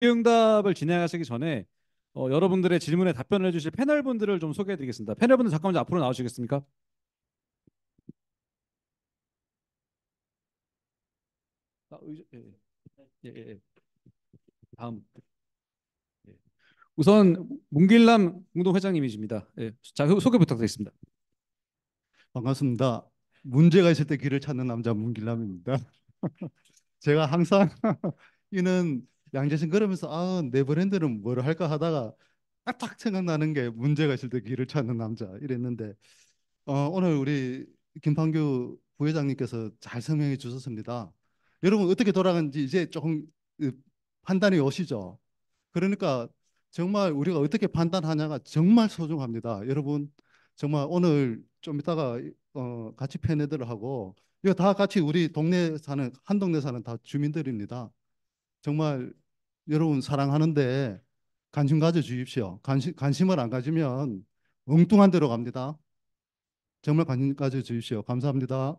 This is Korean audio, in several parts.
질의응답을 진행하시기 전에 여러분들의 질문에 답변을 해주실 패널분들을 좀 소개해드리겠습니다. 패널분들 잠깐만 앞으로 나오시겠습니까? 예, 예, 예. 다음. 예. 우선 문길남 공동회장님이십니다. 예. 자, 소개 부탁드리겠습니다. 반갑습니다. 문제가 있을 때 길을 찾는 남자 문길남입니다. 제가 항상 이는 양재신 걸으면서 내 브랜드는 뭐를 할까 하다가 딱 생각나는 게 문제가 있을 때 길을 찾는 남자 이랬는데 오늘 우리 김판규 부회장님께서 잘 설명해 주셨습니다. 여러분 어떻게 돌아가는지 이제 조금 판단이 오시죠? 그러니까 정말 우리가 어떻게 판단하냐가 정말 소중합니다. 여러분 정말 오늘 좀 이따가 같이 패내들을 하고 이거 다 같이 우리 동네 사는 한 동네 사는 다 주민들입니다. 정말 여러분 사랑하는데 관심 가져 주십시오. 관심을 안 가지면 엉뚱한 데로 갑니다. 정말 관심 가져 주십시오. 감사합니다.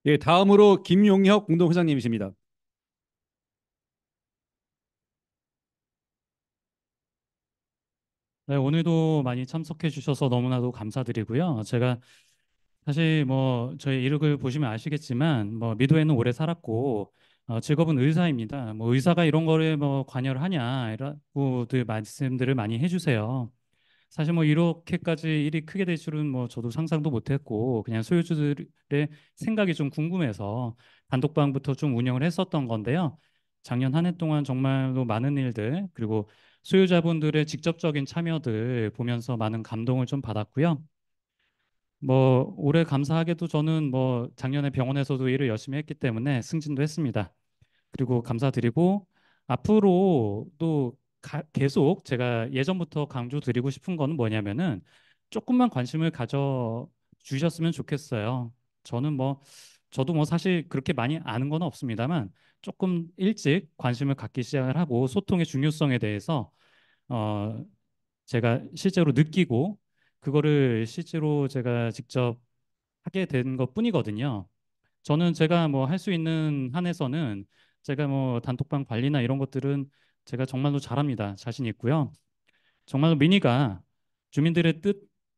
예, 다음으로 김용혁 공동회장님이십니다. 네, 오늘도 많이 참석해 주셔서 너무나도 감사드리고요. 제가 사실 뭐 저희 이력을 보시면 아시겠지만 뭐 미도에는 오래 살았고 직업은 의사입니다. 뭐 의사가 이런 거를 뭐 관여를 하냐라고들 말씀들을 많이 해주세요. 사실 뭐 이렇게까지 일이 크게 될 줄은 뭐 저도 상상도 못했고 그냥 소유주들의 생각이 좀 궁금해서 단독방부터 좀 운영을 했었던 건데요. 작년 한 해 동안 정말로 많은 일들 그리고 소유자분들의 직접적인 참여들 보면서 많은 감동을 좀 받았고요. 뭐 올해 감사하게도 저는 뭐 작년에 병원에서도 일을 열심히 했기 때문에 승진도 했습니다. 그리고 감사드리고 앞으로 또 계속 제가 예전부터 강조드리고 싶은 거는 뭐냐면은 조금만 관심을 가져 주셨으면 좋겠어요. 저는 뭐 저도 뭐 사실 그렇게 많이 아는 건 없습니다만 조금 일찍 관심을 갖기 시작을 하고 소통의 중요성에 대해서 어 제가 실제로 느끼고 그거를 실제로 제가 직접 하게 된 것뿐이거든요. 저는 제가 뭐 할 수 있는 한에서는 제가 뭐 단톡방 관리나 이런 것들은 제가 정말로 잘합니다. 자신 있고요. 정말로 미니가 주민들의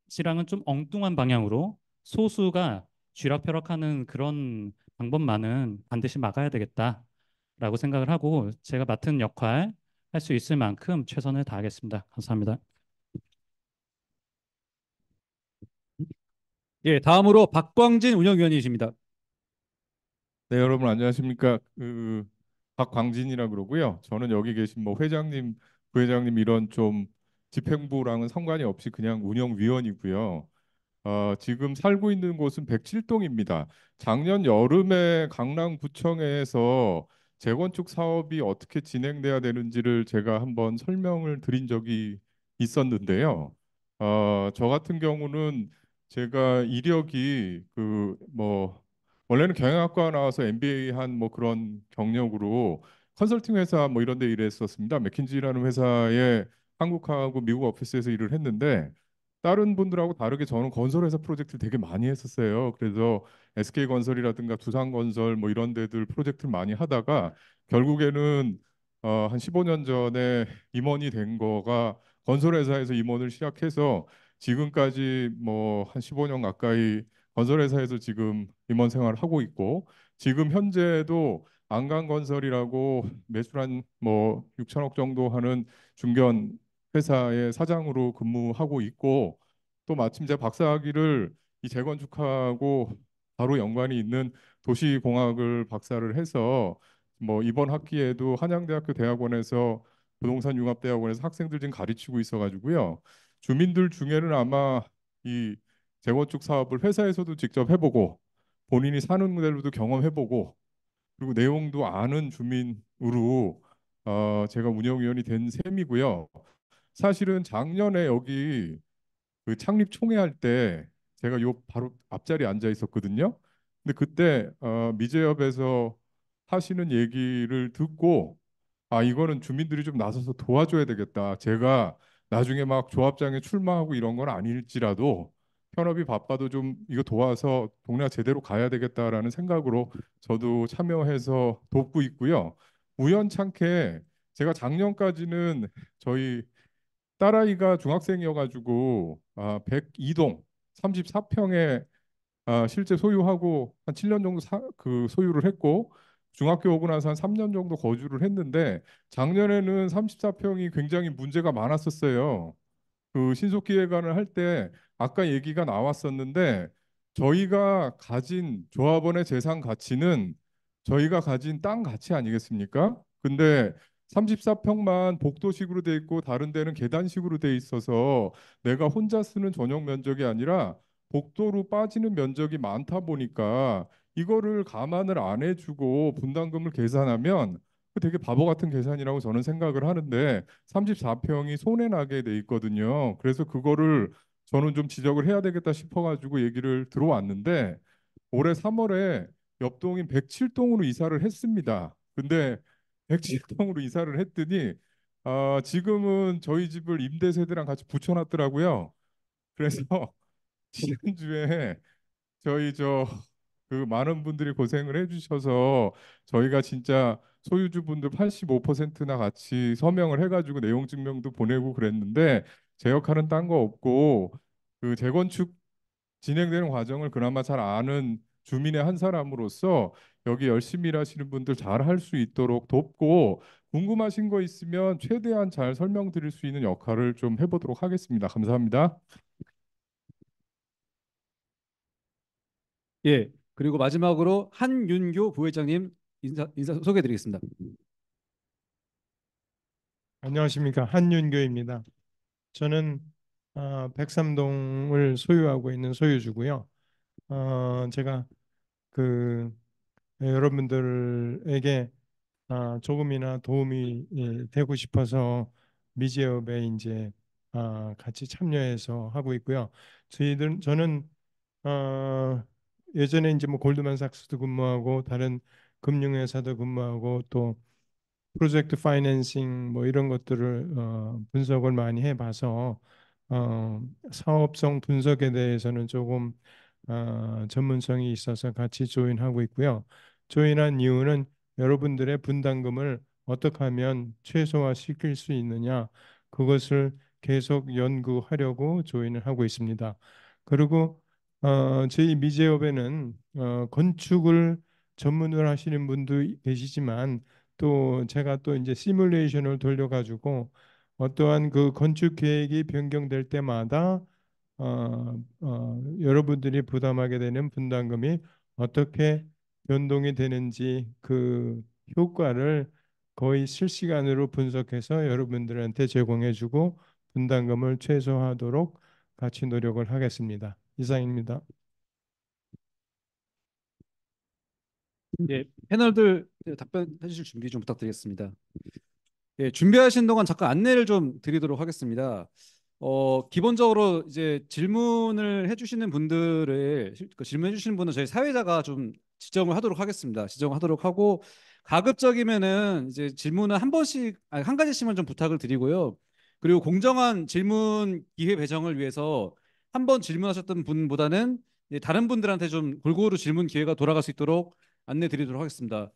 뜻이랑은 좀 엉뚱한 방향으로 소수가 쥐락펴락하는 그런 방법만은 반드시 막아야 되겠다라고 생각을 하고 제가 맡은 역할 할 수 있을 만큼 최선을 다하겠습니다. 감사합니다. 예, 다음으로 박광진 운영위원이십니다. 네, 여러분 안녕하십니까? 박광진이라 그러고요. 저는 여기 계신 뭐 회장님, 부회장님 이런 좀 집행부랑은 상관이 없이 그냥 운영위원이고요. 지금 살고 있는 곳은 107동입니다. 작년 여름에 강남구청에서 재건축 사업이 어떻게 진행돼야 되는지를 제가 한번 설명을 드린 적이 있었는데요. 저 같은 경우는 제가 이력이 그 뭐 원래는 경영학과 나와서 MBA 한 뭐 그런 경력으로 컨설팅 회사 뭐 이런 데 일했었습니다. 맥킨지라는 회사에 한국하고 미국 오피스에서 일을 했는데 다른 분들하고 다르게 저는 건설회사 프로젝트를 되게 많이 했었어요. 그래서 SK건설이라든가 두산건설 뭐 이런 데들 프로젝트를 많이 하다가 결국에는 한 15년 전에 임원이 된 거가 건설회사에서 임원을 시작해서 지금까지 뭐 한 15년 가까이 건설회사에서 지금 임원 생활을 하고 있고 지금 현재도 안강건설이라고 매출 한 뭐 6천억 정도 하는 중견 회사의 사장으로 근무하고 있고 또 마침 제 박사학위를 이 재건축하고 바로 연관이 있는 도시공학을 박사를 해서 뭐 이번 학기에도 한양대학교 대학원에서 부동산 융합대학원에서 학생들 지금 가르치고 있어가지고요. 주민들 중에는 아마 이 재건축 사업을 회사에서도 직접 해보고 본인이 사는 데로도 경험해보고 그리고 내용도 아는 주민으로 제가 운영위원이 된 셈이고요. 사실은 작년에 여기 그 창립 총회할 때 제가 요 바로 앞자리에 앉아 있었거든요. 근데 그때 미제협에서 하시는 얘기를 듣고 이거는 주민들이 좀 나서서 도와줘야 되겠다. 제가 나중에 막 조합장에 출마하고 이런 건 아닐지라도 현업이 바빠도 좀 이거 도와서 동네가 제대로 가야 되겠다라는 생각으로 저도 참여해서 돕고 있고요. 우연찮게 제가 작년까지는 저희 딸아이가 중학생이어가지고 102동 34평에 실제 소유하고 한 7년 정도 소유를 했고 중학교 오고 나서 한 3년 정도 거주를 했는데 작년에는 34평이 굉장히 문제가 많았었어요. 그 신속기획안을 할 때 아까 얘기가 나왔었는데 저희가 가진 조합원의 재산 가치는 저희가 가진 땅 가치 아니겠습니까? 근데 34평만 복도식으로 돼 있고 다른 데는 계단식으로 돼 있어서 내가 혼자 쓰는 전용 면적이 아니라 복도로 빠지는 면적이 많다 보니까 이거를 감안을 안 해주고 분담금을 계산하면 되게 바보 같은 계산이라고 저는 생각을 하는데 34평이 손해 나게 돼 있거든요. 그래서 그거를 저는 좀 지적을 해야 되겠다 싶어가지고 얘기를 들어왔는데 올해 3월에 옆동인 107동으로 이사를 했습니다. 근데 107동으로 이사를 했더니 지금은 저희 집을 임대 세대랑 같이 붙여놨더라고요. 그래서 지난주에 저희 그 많은 분들이 고생을 해주셔서 저희가 진짜 소유주분들 85%나 같이 서명을 해가지고 내용 증명도 보내고 그랬는데 제 역할은 딴 거 없고 그 재건축 진행되는 과정을 그나마 잘 아는 주민의 한 사람으로서 여기 열심히 일하시는 분들 잘 할 수 있도록 돕고 궁금하신 거 있으면 최대한 잘 설명드릴 수 있는 역할을 좀 해보도록 하겠습니다. 감사합니다. 예. 그리고 마지막으로 한윤교 부회장님 인사 소개해드리겠습니다. 안녕하십니까. 한윤교입니다. 저는 백삼동을 소유하고 있는 소유주고요. 제가 그 여러분들에게 조금이나 도움이 되고 싶어서 미제업에 이제 같이 참여해서 하고 있고요. 저는 예전에 이제 뭐 골드만삭스도 근무하고 다른 금융회사도 근무하고 또 프로젝트 파이낸싱 뭐 이런 것들을 분석을 많이 해봐서 사업성 분석에 대해서는 조금 전문성이 있어서 같이 조인하고 있고요. 조인한 이유는 여러분들의 분담금을 어떻게 하면 최소화시킬 수 있느냐 그것을 계속 연구하려고 조인을 하고 있습니다. 그리고 저희 미제업에는 건축을 전문으로 하시는 분도 계시지만 또 제가 또 이제 시뮬레이션을 돌려가지고 어떠한 그 건축 계획이 변경될 때마다 여러분들이 부담하게 되는 분담금이 어떻게 변동이 되는지 그 효과를 거의 실시간으로 분석해서 여러분들한테 제공해주고 분담금을 최소화하도록 같이 노력을 하겠습니다. 이상입니다. 예, 패널들 답변해 주실 준비 좀 부탁드리겠습니다. 예, 준비하신 동안 잠깐 안내를 좀 드리도록 하겠습니다. 기본적으로 이제 질문을 해주시는 분들을 질문해 주시는 분은 저희 사회자가 좀 지정을 하도록 하겠습니다. 지정하도록 하고 가급적이면은 이제 질문은 한 번씩 아니, 한 가지씩만 좀 부탁을 드리고요. 그리고 공정한 질문 기회 배정을 위해서 한 번 질문하셨던 분보다는 이제 다른 분들한테 좀 골고루 질문 기회가 돌아갈 수 있도록 안내 드리도록 하겠습니다.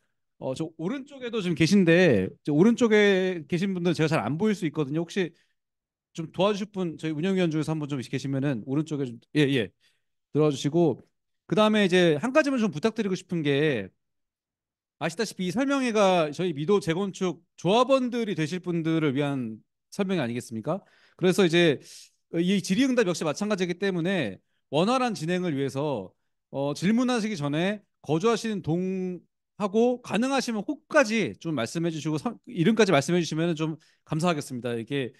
저 오른쪽에도 지금 계신데 저 오른쪽에 계신 분들 제가 잘 안 보일 수 있거든요. 혹시 좀 도와주실 분 저희 운영위원 중에서 한 분 좀 계시면은 오른쪽에 좀 예, 들어와 주시고 그다음에 이제 한 가지만 좀 부탁드리고 싶은 게 아시다시피 이 설명회가 저희 미도 재건축 조합원들이 되실 분들을 위한 설명회 아니겠습니까? 그래서 이제 이 질의응답 역시 마찬가지이기 때문에 원활한 진행을 위해서 질문하시기 전에 거주하시는 동하고 가능하시면 혹까지 좀 말씀해 주시고 이름까지 말씀해 주시면 좀 감사하겠습니다. 이게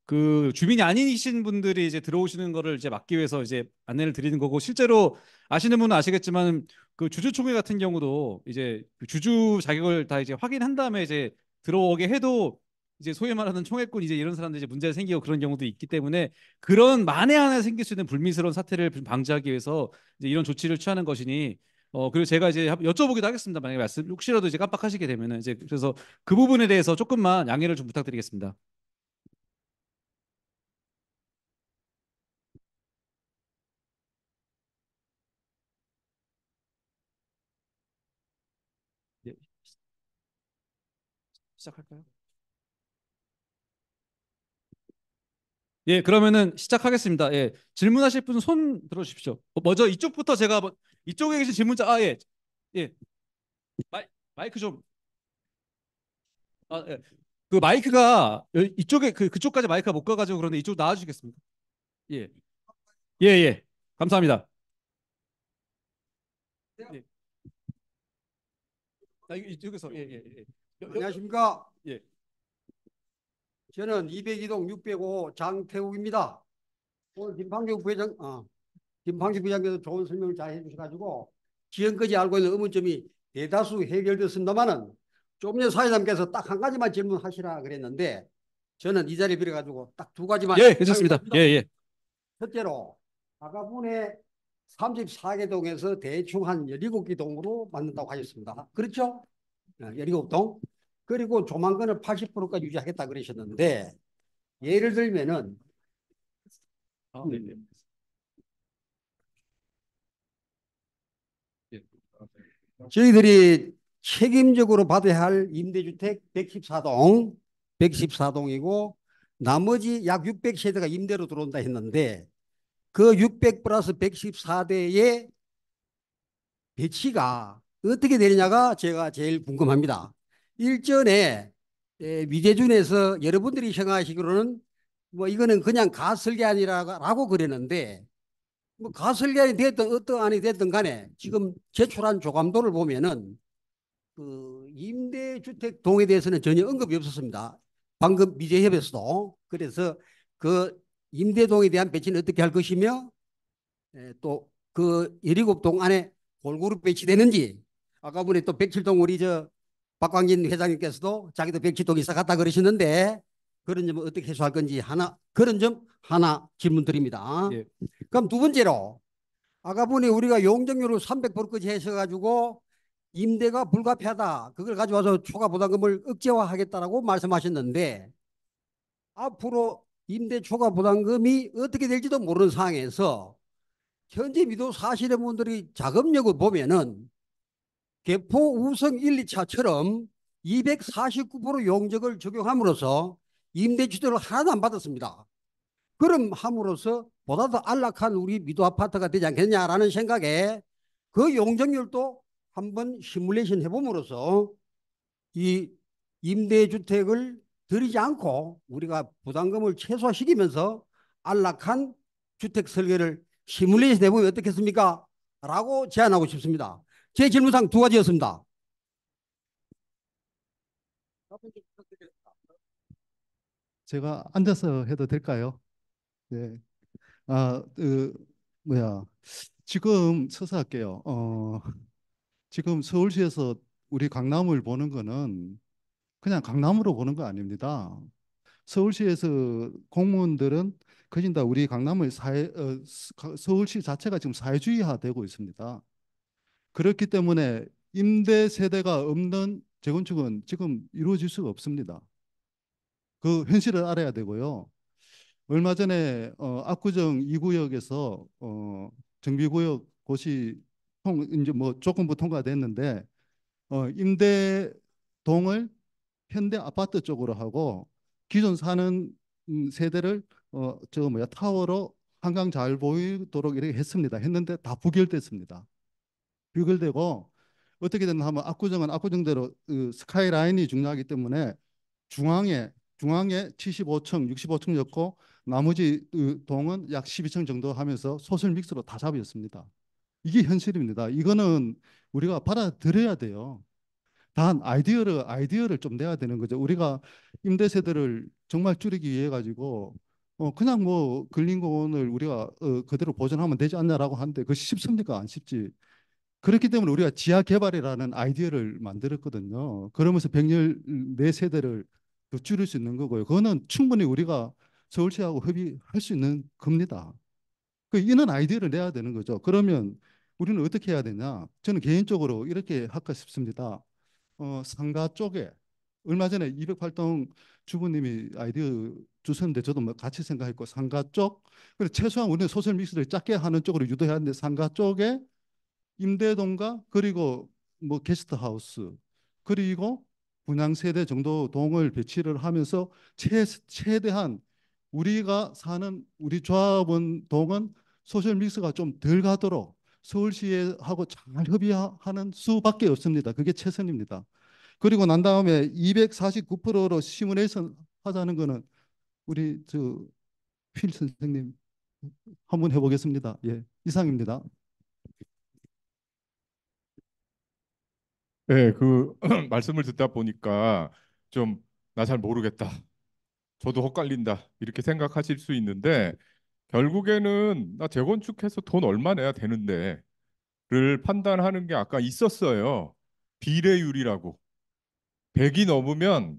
그 주민이 아니신 분들이 이제 들어오시는 거를 이제 막기 위해서 이제 안내를 드리는 거고 실제로 아시는 분은 아시겠지만 그 주주총회 같은 경우도 이제 그 주주 자격을 다 이제 확인한 다음에 이제 들어오게 해도 이제 소위 말하는 총회꾼 이제 이런 사람들이 이제 문제가 생기고 그런 경우도 있기 때문에 그런 만에 하나 생길 수 있는 불미스러운 사태를 좀 방지하기 위해서 이제 이런 조치를 취하는 것이니 그리고 제가 이제 여쭤보기도 하겠습니다. 만약에 말씀 혹시라도 이제 깜빡하시게 되면은 이제 그래서 그 부분에 대해서 조금만 양해를 좀 부탁드리겠습니다. 시작할까요? 예, 그러면은 시작하겠습니다. 예, 질문하실 분 손 들어주십시오. 먼저 이쪽부터 제가 이쪽에 계신 질문자 예, 예, 마이크 좀 예. 그 마이크가 이쪽에 그쪽까지 마이크가 못 가가지고 그런데 이쪽 나와주시겠습니까? 예, 예, 예, 감사합니다. 예. 이쪽에서 예. 안녕하십니까. 예. 저는 202동 605 장태욱입니다. 오늘 김판규 부장께서 좋은 설명을 잘 해주셔가지고 지금까지 알고 있는 의문점이 대다수 해결됐습니다만은 조금 전에 사회자님께서 딱 한 가지만 질문하시라 그랬는데 저는 이 자리 빌어가지고 딱 두 가지만. 예, 괜찮습니다. 예. 첫째로 아까 분의 34개 동에서 대충 한 17개 동으로 만든다고 하셨습니다. 그렇죠? 17동. 그리고 조만간은 80%까지 유지하겠다 그러셨는데 예를 들면은 네. 예. 저희들이 책임적으로 받아야 할 임대주택 114동이고 나머지 약 600세대가 임대로 들어온다 했는데 그 600 플러스 114대의 배치가 어떻게 되느냐가 제가 제일 궁금합니다. 일전에 위계준에서 여러분들이 생각하시기로는 뭐 이거는 그냥 가설계안이라고 그랬는데 뭐 가설계안이 됐든 어떠한이 됐든 간에 지금 제출한 조감도를 보면은 그 임대주택 동에 대해서는 전혀 언급이 없었습니다. 방금 미제협에서도. 그래서 그 임대동에 대한 배치는 어떻게 할 것이며 또 그 17동 안에 골고루 배치되는지 아까 보니 또 107동 우리 저 박광진 회장님께서도 자기도 107동 이사 갔다 그러시는데 그런 점은 어떻게 해소할 건지 하나 그런 점 하나 질문 드립니다. 예. 그럼 두 번째로 아까 보니 우리가 용적률을 300%까지 해서가지고 임대가 불가피하다. 그걸 가져와서 초과 부담금을 억제화하겠다라고 말씀하셨는데 앞으로 임대 초과 부담금이 어떻게 될지도 모르는 상황에서 현재 미도 사시는 분들이 자금력을 보면은 개포 우성 1, 2차처럼 249% 용적을 적용함으로써 임대주택을 하나도 안 받았습니다. 그럼 함으로써 보다 더 안락한 우리 미도 아파트가 되지 않겠냐라는 생각에 그 용적률도 한번 시뮬레이션 해봄으로써 이 임대주택을 들이지 않고 우리가 부담금을 최소화시키면서 안락한 주택 설계를 시뮬레이션 해보면 어떻겠습니까? 라고 제안하고 싶습니다. 제 질문상 두 가지였습니다. 제가 앉아서 해도 될까요? 네. 뭐야. 지금 서서할게요. 지금 서울시에서 우리 강남을 보는 거는 그냥 강남으로 보는 거 아닙니다. 서울시에서 공무원들은 거진 다 우리 강남을 서울시 자체가 지금 사회주의화되고 있습니다. 그렇기 때문에 임대 세대가 없는 재건축은 지금 이루어질 수가 없습니다. 그 현실을 알아야 되고요. 얼마 전에 압구정 2구역에서 정비구역 고시 이제 뭐 조건부 통과됐는데 임대동을 현대 아파트 쪽으로 하고 기존 사는 세대를 저 뭐야 타워로 한강 잘 보이도록 이렇게 했는데 다 부결됐습니다. 부결되고 어떻게 됐나 하면 압구정은 압구정대로 스카이라인이 중요하기 때문에 중앙에 75층, 65층이었고 나머지 동은 약 12층 정도 하면서 소설 믹스로 다 잡혔습니다. 이게 현실입니다. 이거는 우리가 받아들여야 돼요. 단 아이디어를 좀 내야 되는 거죠. 우리가 임대 세대를 정말 줄이기 위해 가지고 그냥 뭐 근린공원을 우리가 그대로 보존하면 되지 않냐라고 하는데 그것이 쉽습니까? 안 쉽지. 그렇기 때문에 우리가 지하 개발이라는 아이디어를 만들었거든요. 그러면서 병렬 4세대를 더 줄일 수 있는 거고요. 그거는 충분히 우리가 서울시하고 협의할 수 있는 겁니다. 이런 아이디어를 내야 되는 거죠. 그러면 우리는 어떻게 해야 되냐? 저는 개인적으로 이렇게 할까 싶습니다. 상가 쪽에 얼마 전에 208동 주부님이 아이디어 주셨는데 저도 뭐 같이 생각했고 상가 쪽 그리고 최소한 우리는 소셜 믹스를 작게 하는 쪽으로 유도해야 하는데 상가 쪽에 임대동과 그리고 뭐 게스트하우스 그리고 분양 세대 정도 동을 배치를 하면서 최대한 우리가 사는 우리 조합원 동은 소셜 믹스가 좀 덜 가도록 서울시하고 잘 협의하는 수밖에 없습니다. 그게 최선입니다. 그리고 난 다음에 249%로 시뮬레이션 하자는 거는 우리 필 선생님 한번 해보겠습니다. 예, 이상입니다. 네, 그 말씀을 듣다 보니까 좀 나 잘 모르겠다. 저도 헛갈린다. 이렇게 생각하실 수 있는데 결국에는 나 재건축해서 돈 얼마 내야 되는데를 판단하는 게 아까 있었어요. 비례율이라고. 100이 넘으면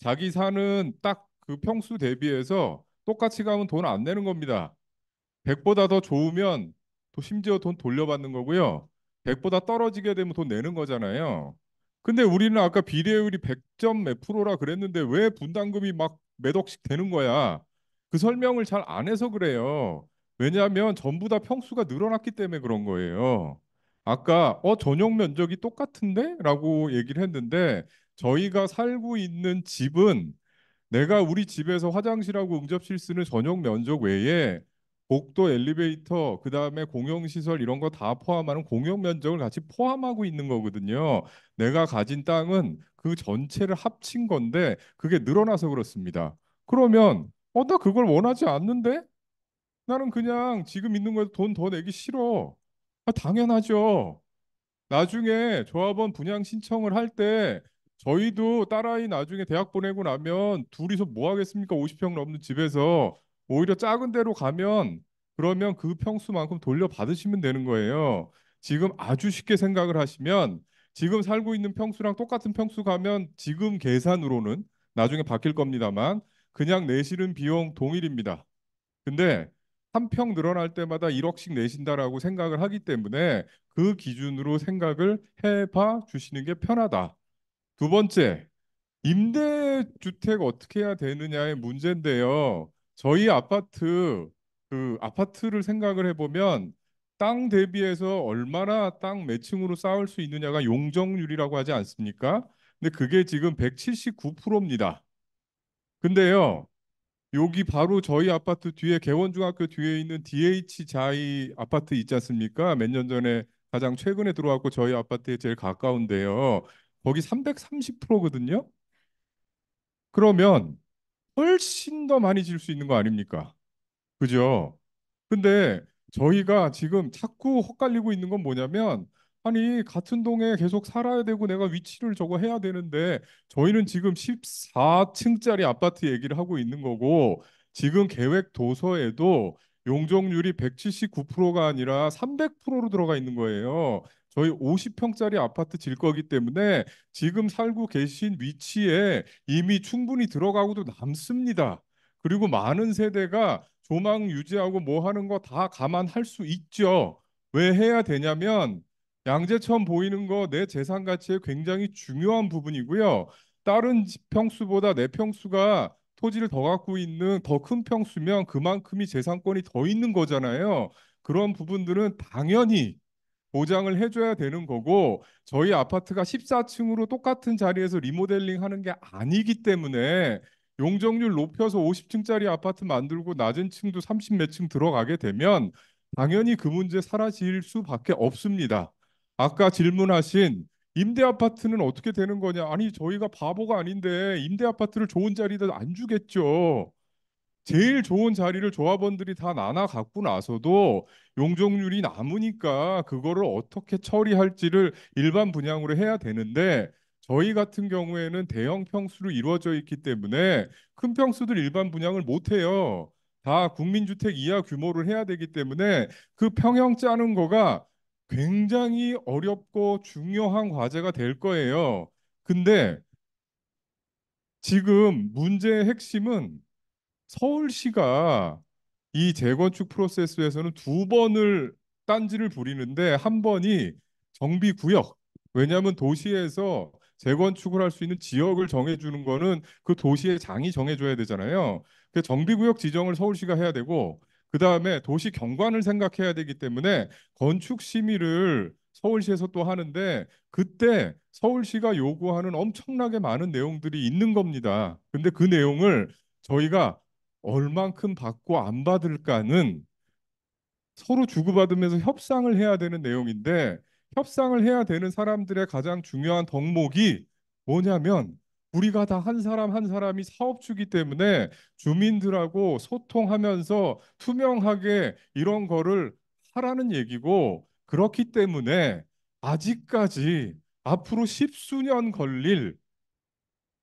자기 사는 딱 그 평수 대비해서 똑같이 가면 돈 안 내는 겁니다. 100보다 더 좋으면 또 심지어 돈 돌려받는 거고요. 100보다 떨어지게 되면 돈 내는 거잖아요. 근데 우리는 아까 비례율이 100점 몇 프로라 그랬는데 왜 분담금이 막 몇 억씩 되는 거야? 그 설명을 잘 안 해서 그래요. 왜냐하면 전부 다 평수가 늘어났기 때문에 그런 거예요. 아까 전용 면적이 똑같은데? 라고 얘기를 했는데 저희가 살고 있는 집은 내가 우리 집에서 화장실하고 응접실 쓰는 전용 면적 외에 복도, 엘리베이터, 그다음에 공용시설 이런 거 다 포함하는 공용 면적을 같이 포함하고 있는 거거든요. 내가 가진 땅은 그 전체를 합친 건데 그게 늘어나서 그렇습니다. 그러면 나 그걸 원하지 않는데? 나는 그냥 지금 있는 거에 돈 더 내기 싫어. 당연하죠. 나중에 조합원 분양 신청을 할 때 저희도 딸아이 나중에 대학 보내고 나면 둘이서 뭐 하겠습니까? 50평 넘는 집에서 오히려 작은 데로 가면 그러면 그 평수만큼 돌려받으시면 되는 거예요. 지금 아주 쉽게 생각을 하시면 지금 살고 있는 평수랑 똑같은 평수 가면 지금 계산으로는 나중에 바뀔 겁니다만 그냥 내시는 비용 동일입니다. 근데 한 평 늘어날 때마다 1억씩 내신다라고 생각을 하기 때문에 그 기준으로 생각을 해봐 주시는 게 편하다. 두 번째, 임대주택 어떻게 해야 되느냐의 문제인데요. 저희 아파트, 그 아파트를 생각을 해보면 땅 대비해서 얼마나 땅 매칭으로 쌓을 수 있느냐가 용적률이라고 하지 않습니까? 근데 그게 지금 179%입니다. 근데요, 여기 바로 저희 아파트 뒤에 개원중학교 뒤에 있는 DH 자이 아파트 있지 않습니까? 몇 년 전에 가장 최근에 들어왔고 저희 아파트에 제일 가까운데요. 거기 330%거든요. 그러면 훨씬 더 많이 질 수 있는 거 아닙니까? 그죠? 근데 저희가 지금 자꾸 헛갈리고 있는 건 뭐냐면 아니 같은 동에 계속 살아야 되고 내가 위치를 저거 해야 되는데 저희는 지금 14층짜리 아파트 얘기를 하고 있는 거고 지금 계획 도서에도 용적률이 179%가 아니라 300%로 들어가 있는 거예요. 저희 50평짜리 아파트 질 거기 때문에 지금 살고 계신 위치에 이미 충분히 들어가고도 남습니다. 그리고 많은 세대가 조망 유지하고 뭐 하는 거 다 감안할 수 있죠. 왜 해야 되냐면 양재천 보이는 거 내 재산 가치에 굉장히 중요한 부분이고요. 다른 집 평수보다 내 평수가 토지를 더 갖고 있는 더 큰 평수면 그만큼이 재산권이 더 있는 거잖아요. 그런 부분들은 당연히 보장을 해줘야 되는 거고 저희 아파트가 14층으로 똑같은 자리에서 리모델링 하는 게 아니기 때문에 용적률 높여서 50층짜리 아파트 만들고 낮은 층도 30 몇 층 들어가게 되면 당연히 그 문제 사라질 수밖에 없습니다. 아까 질문하신 임대 아파트는 어떻게 되는 거냐? 아니 저희가 바보가 아닌데 임대 아파트를 좋은 자리에다 안 주겠죠. 제일 좋은 자리를 조합원들이 다 나눠 갖고 나서도 용적률이 남으니까 그거를 어떻게 처리할지를 일반 분양으로 해야 되는데 저희 같은 경우에는 대형 평수로 이루어져 있기 때문에 큰 평수들 일반 분양을 못 해요. 다 국민주택 이하 규모를 해야 되기 때문에 그 평형 짜는 거가 굉장히 어렵고 중요한 과제가 될 거예요. 근데 지금 문제의 핵심은 서울시가 이 재건축 프로세스에서는 두 번을 딴지를 부리는데 한 번이 정비구역. 왜냐하면 도시에서 재건축을 할 수 있는 지역을 정해주는 거는 그 도시의 장이 정해줘야 되잖아요. 그 정비구역 지정을 서울시가 해야 되고 그 다음에 도시 경관을 생각해야 되기 때문에 건축 심의를 서울시에서 또 하는데 그때 서울시가 요구하는 엄청나게 많은 내용들이 있는 겁니다. 근데 그 내용을 저희가 얼만큼 받고 안 받을까는 서로 주고받으면서 협상을 해야 되는 내용인데 협상을 해야 되는 사람들의 가장 중요한 덕목이 뭐냐면 우리가 다 한 사람 한 사람이 사업주기 때문에 주민들하고 소통하면서 투명하게 이런 거를 하라는 얘기고 그렇기 때문에 아직까지 앞으로 십수년 걸릴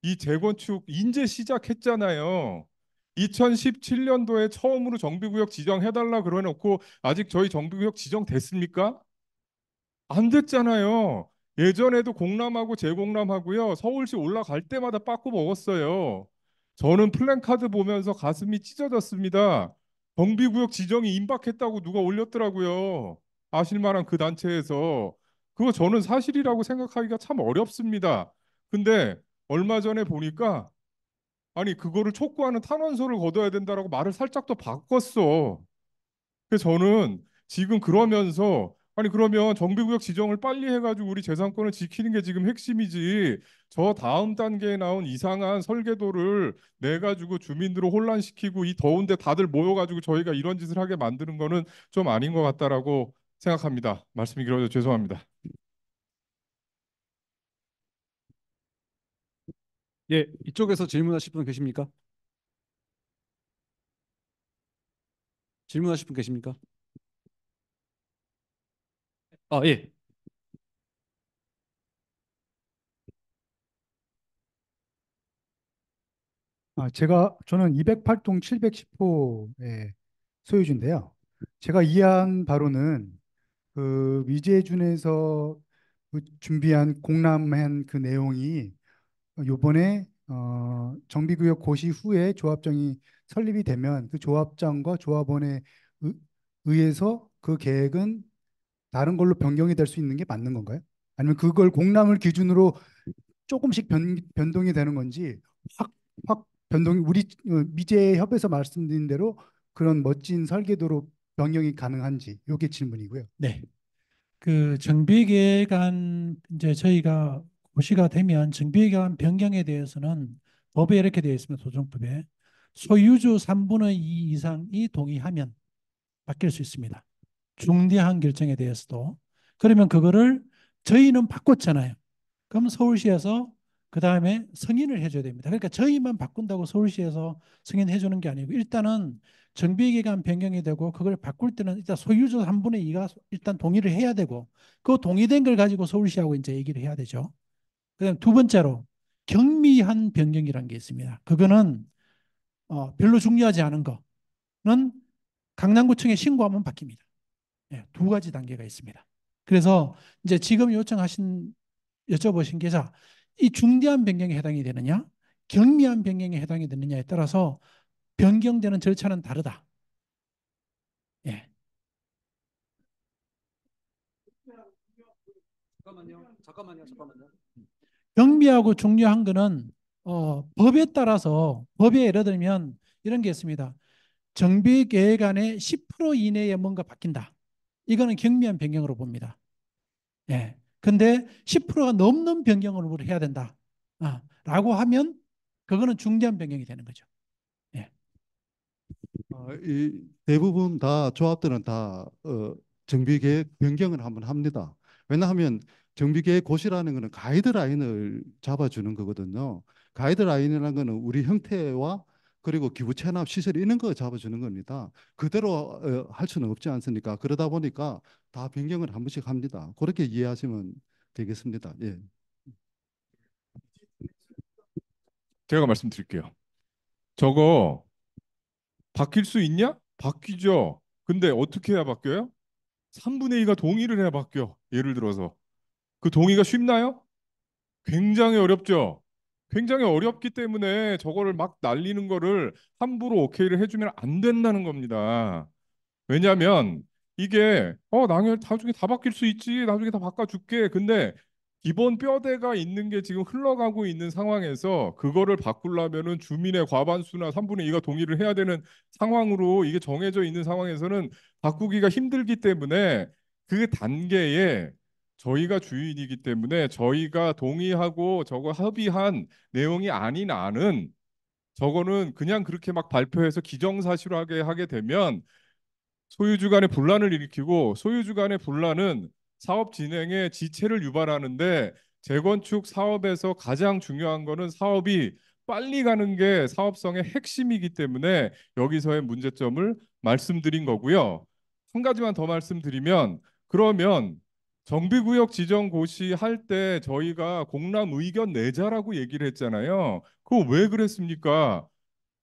이 재건축 이제 시작했잖아요. 2017년도에 처음으로 정비구역 지정해달라 그러놓고 아직 저희 정비구역 지정됐습니까? 안 됐잖아요. 예전에도 공람하고 재공람하고요. 서울시 올라갈 때마다 빠꾸 먹었어요. 저는 플랜카드 보면서 가슴이 찢어졌습니다. 정비구역 지정이 임박했다고 누가 올렸더라고요. 아실 만한 그 단체에서. 그거 저는 사실이라고 생각하기가 참 어렵습니다. 근데 얼마 전에 보니까 아니 그거를 촉구하는 탄원서를 거둬야 된다라고 말을 살짝 더 바꿨어. 그래서 저는 지금 그러면서 아니 그러면 정비구역 지정을 빨리 해가지고 우리 재산권을 지키는 게 지금 핵심이지. 저 다음 단계에 나온 이상한 설계도를 내 가지고 주민들을 혼란시키고 이 더운데 다들 모여가지고 저희가 이런 짓을 하게 만드는 거는 좀 아닌 것 같다라고 생각합니다. 말씀이 길어져 죄송합니다. 예, 이쪽에서 질문하실 분 계십니까? 질문하실 분 계십니까? 아, 예. 저는 208동 710호의 소유주인데요. 제가 이해한 바로는 그 위제준에서 그 준비한 공람한 그 내용이 요번에 정비구역 고시 후에 조합장이 설립이 되면 그 조합장과 조합원에 의, 의해서 그 계획은 다른 걸로 변경이 될 수 있는 게 맞는 건가요? 아니면 그걸 공람을 기준으로 조금씩 변동이 되는 건지 확 변동이 우리 미제 협에서 말씀드린 대로 그런 멋진 설계도로 변경이 가능한지 이게 질문이고요. 네. 그 정비계획안 이제 저희가 고시가 되면 정비계획안 변경에 대해서는 법에 이렇게 되어 있습니다. 도정법에 소유주 3분의 2 이상이 동의하면 바뀔 수 있습니다. 중대한 결정에 대해서도. 그러면 그거를 저희는 바꿨잖아요. 그럼 서울시에서 그 다음에 승인을 해줘야 됩니다. 그러니까 저희만 바꾼다고 서울시에서 승인해 주는 게 아니고 일단은 정비기간 변경이 되고 그걸 바꿀 때는 일단 소유주 3분의 2가 일단 동의를 해야 되고 그 동의된 걸 가지고 서울시하고 이제 얘기를 해야 되죠. 그다음 두 번째로 경미한 변경이라는 게 있습니다. 그거는 별로 중요하지 않은 거는 강남구청에 신고하면 바뀝니다. 예, 두 가지 단계가 있습니다. 그래서 이제 지금 여쭤보신 게 자, 이 중대한 변경에 해당이 되느냐, 경미한 변경에 해당이 되느냐에 따라서 변경되는 절차는 다르다. 예. 잠깐만요. 경미하고 중요한 거는 법에 따라서 법에 예를 들면 이런 게 있습니다. 정비계획안에 10% 이내에 뭔가 바뀐다. 이거는 경미한 변경으로 봅니다. 예. 근데 10%가 넘는 변경을 해야 된다. 라고 하면 그거는 중대한 변경이 되는 거죠. 예. 이 대부분 다 조합들은 다 정비계획 변경을 한번 합니다. 왜냐하면 정비계획 고시라는 것은 가이드라인을 잡아주는 거거든요. 가이드라인이라는 것은 우리 형태와 그리고 기부 체납 시설 이런 거 잡아주는 겁니다. 그대로 할 수는 없지 않습니까? 그러다 보니까 다 변경을 한 번씩 합니다. 그렇게 이해하시면 되겠습니다. 예. 제가 말씀드릴게요. 저거 바뀔 수 있냐? 바뀌죠. 근데 어떻게 해야 바뀌어요? 3분의 2가 동의를 해야 바뀌어. 예를 들어서. 그 동의가 쉽나요? 굉장히 어렵죠. 굉장히 어렵기 때문에 저거를 막 날리는 거를 함부로 오케이를 해주면 안 된다는 겁니다. 왜냐하면 이게 나중에 다 바뀔 수 있지. 나중에 다 바꿔줄게. 근데 기본 뼈대가 있는 게 지금 흘러가고 있는 상황에서 그거를 바꾸려면은 주민의 과반수나 3분의 2가 동의를 해야 되는 상황으로 이게 정해져 있는 상황에서는 바꾸기가 힘들기 때문에 그 단계에 저희가 주인이기 때문에 저희가 동의하고 저거 합의한 내용이 아닌 안은 저거는 그냥 그렇게 막 발표해서 기정사실화하게 하게 되면 소유주 간의 분란을 일으키고 소유주 간의 분란은 사업 진행에 지체를 유발하는데 재건축 사업에서 가장 중요한 거는 사업이 빨리 가는 게 사업성의 핵심이기 때문에 여기서의 문제점을 말씀드린 거고요. 한 가지만 더 말씀드리면 그러면 정비구역 지정 고시할 때 저희가 공람 의견 내자라고 얘기를 했잖아요. 그거 왜 그랬습니까?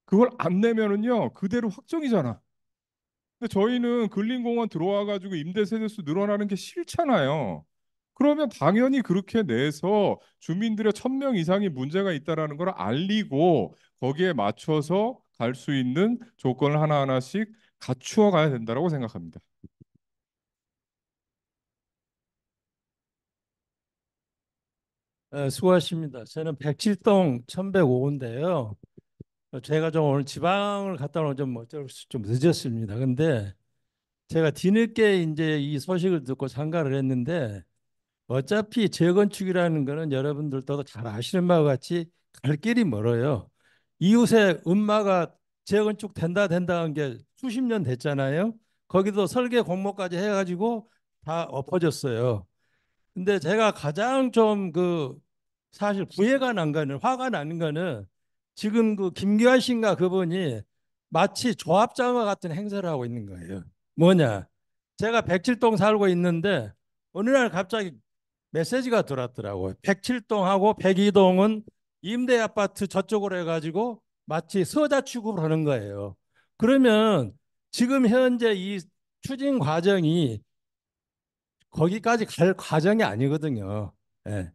그걸 안 내면은요 그대로 확정이잖아. 근데 저희는 근린공원 들어와 가지고 임대 세대수 늘어나는 게 싫잖아요. 그러면 당연히 그렇게 내서 주민들의 1,000명 이상이 문제가 있다라는 걸 알리고 거기에 맞춰서 갈 수 있는 조건을 하나하나씩 갖추어 가야 된다고 생각합니다. 수고하십니다. 저는 107동 1105호인데요. 제가 좀 오늘 지방을 갔다 오는 좀 어쩔 수 좀 늦었습니다. 근데 제가 뒤늦게 이제 이 소식을 듣고参가를 했는데 어차피 재건축이라는 거는 여러분들도 잘 아시는 바와 같이 갈 길이 멀어요. 이웃의 음마가 재건축 된다 한 게 수십 년 됐잖아요. 거기도 설계 공모까지 해가지고 다 엎어졌어요. 근데 제가 가장 좀 사실 부해가 난 거는 화가 나는 거는 지금 김규환 씨인가 그분이 마치 조합장과 같은 행세를 하고 있는 거예요. 뭐냐? 제가 107동 살고 있는데 어느 날 갑자기 메시지가 들어왔더라고요. 107동하고 102동은 임대 아파트 저쪽으로 해가지고 마치 서자 취급을 하는 거예요. 그러면 지금 현재 이 추진 과정이 거기까지 갈 과정이 아니거든요. 예.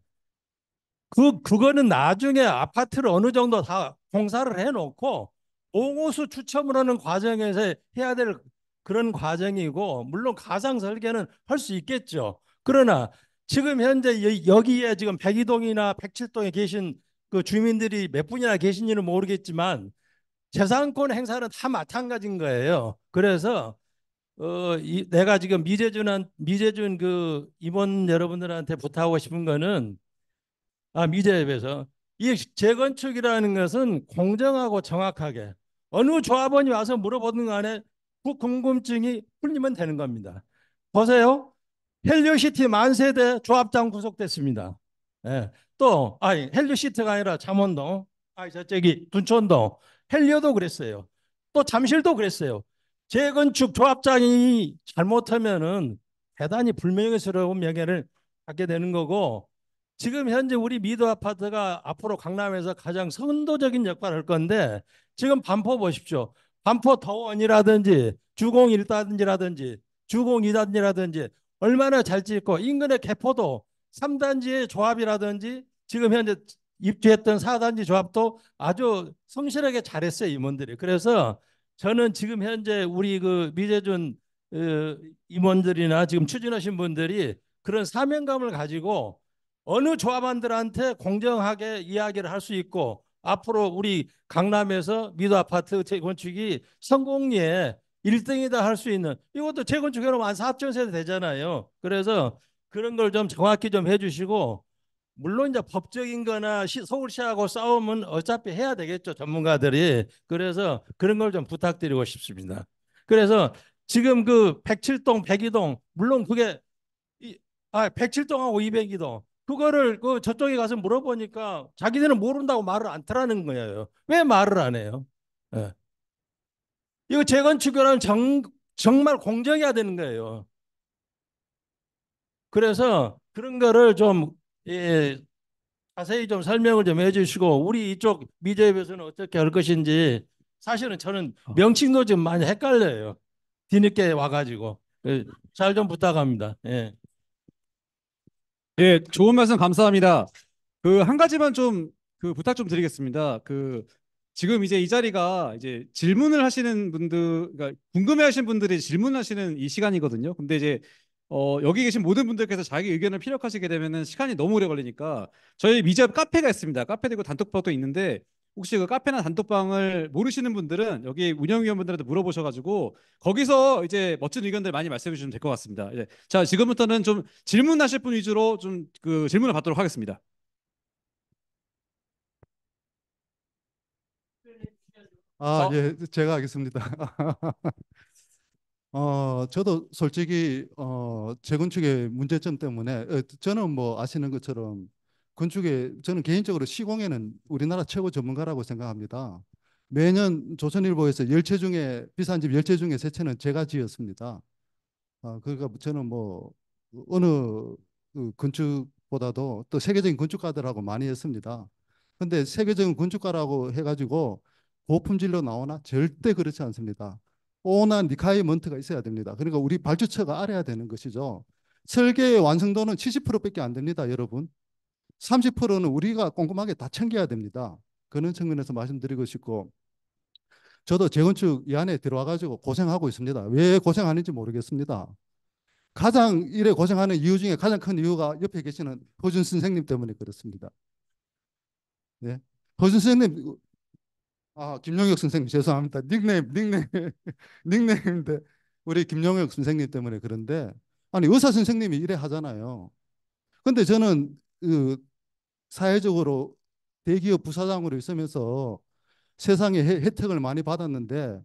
그거는 나중에 아파트를 어느 정도 다 공사를 해놓고 공호수 추첨을 하는 과정에서 해야 될 그런 과정이고, 물론 가상 설계는 할 수 있겠죠. 그러나 지금 현재 여기에 지금 102동이나 107동에 계신 그 주민들이 몇 분이나 계신지는 모르겠지만 재산권 행사는 다 마찬가지인 거예요. 그래서 내가 지금 미재준 그 임원 여러분들한테 부탁하고 싶은 거는 미재협에서 이 재건축이라는 것은 공정하고 정확하게 어느 조합원이 와서 물어보는 간에 그 궁금증이 풀리면 되는 겁니다. 보세요. 헬리오시티 만세대 조합장 구속됐습니다. 예. 또 헬리오시티가 아니라 잠원동, 저기 둔촌동, 헬리오도 그랬어요. 또 잠실도 그랬어요. 재건축 조합장이 잘못하면은 대단히 불명예스러운 명예를 갖게 되는 거고, 지금 현재 우리 미도 아파트가 앞으로 강남에서 가장 선도적인 역할을 할 건데, 지금 반포 보십시오. 반포 더원이라든지 주공 1단지라든지 주공 2단지라든지 얼마나 잘 짓고, 인근의 개포도 3단지의 조합이라든지 지금 현재 입주했던 4단지 조합도 아주 성실하게 잘했어요, 임원들이. 그래서 저는 지금 현재 우리 그 미재준 임원들이나 지금 추진하신 분들이 그런 사명감을 가지고 어느 조합원들한테 공정하게 이야기를 할 수 있고, 앞으로 우리 강남에서 미도 아파트 재건축이 성공리에 1등이다 할 수 있는, 이것도 재건축해놓으면 한 4천 세대 되잖아요. 그래서 그런 걸 좀 정확히 좀 해주시고, 물론 이제 법적인 거나 서울시하고 싸움은 어차피 해야 되겠죠, 전문가들이. 그래서 그런 걸 좀 부탁드리고 싶습니다. 그래서 지금 그 107동, 102동, 물론 그게 107동하고 202동, 그거를 저쪽에 가서 물어보니까 자기들은 모른다고 말을 안 하라는 거예요. 왜 말을 안 해요? 예. 이거 재건축이라는 정말 공정해야 되는 거예요. 그래서 그런 거를 좀 자세히 좀 설명을 좀 해주시고, 우리 이쪽 미재협에서는 어떻게 할 것인지, 사실은 저는 명칭도 좀 많이 헷갈려요. 뒤늦게 와가지고. 잘 좀 부탁합니다. 예. 예, 좋은 말씀 감사합니다. 한 가지만 좀 부탁 좀 드리겠습니다. 지금 이제 이 자리가 이제 질문을 하시는 분들, 그러니까 궁금해하시는 분들이 질문하시는 이 시간이거든요. 근데 이제 여기 계신 모든 분들께서 자기 의견을 피력하시게 되면은 시간이 너무 오래 걸리니까 저희 미디어 카페가 있습니다. 카페도 있고 단톡방도 있는데 혹시 그 카페나 단톡방을 모르시는 분들은 여기 운영위원분들한테 물어보셔가지고 거기서 이제 멋진 의견들 많이 말씀해 주시면 될 것 같습니다. 자, 지금부터는 좀 질문하실 분 위주로 좀 그 질문을 받도록 하겠습니다. 아, 어, 예, 제가 하겠습니다. 저도 솔직히 재건축의 문제점 때문에 저는 뭐 아시는 것처럼 건축에 저는 개인적으로 시공에는 우리나라 최고 전문가라고 생각합니다. 매년 조선일보에서 10채 중에 비싼 집 10채 중에 3채는 제가 지었습니다. 그러니까 저는 뭐 어느 그 건축보다도 또 세계적인 건축가들하고 많이 했습니다. 근데 세계적인 건축가라고 해가지고 고품질로 나오나 절대 그렇지 않습니다. 온한 리카이먼트가 있어야 됩니다. 그러니까 우리 발주처가 알아야 되는 것이죠. 설계의 완성도는 70%밖에 안 됩니다, 여러분. 30%는 우리가 꼼꼼하게 다 챙겨야 됩니다. 그런 측면에서 말씀드리고 싶고, 저도 재건축 이 안에 들어와가지고 고생하고 있습니다. 왜 고생하는지 모르겠습니다. 가장 일에 고생하는 이유 중에 가장 큰 이유가 옆에 계시는 허준 선생님 때문에 그렇습니다. 네. 허준 선생님, 김용혁 선생님 죄송합니다. 닉네임인데 우리 김용혁 선생님 때문에 그런데 아니 의사 선생님이 이래 하잖아요. 근데 저는 그 사회적으로 대기업 부사장으로 있으면서 세상에 혜택을 많이 받았는데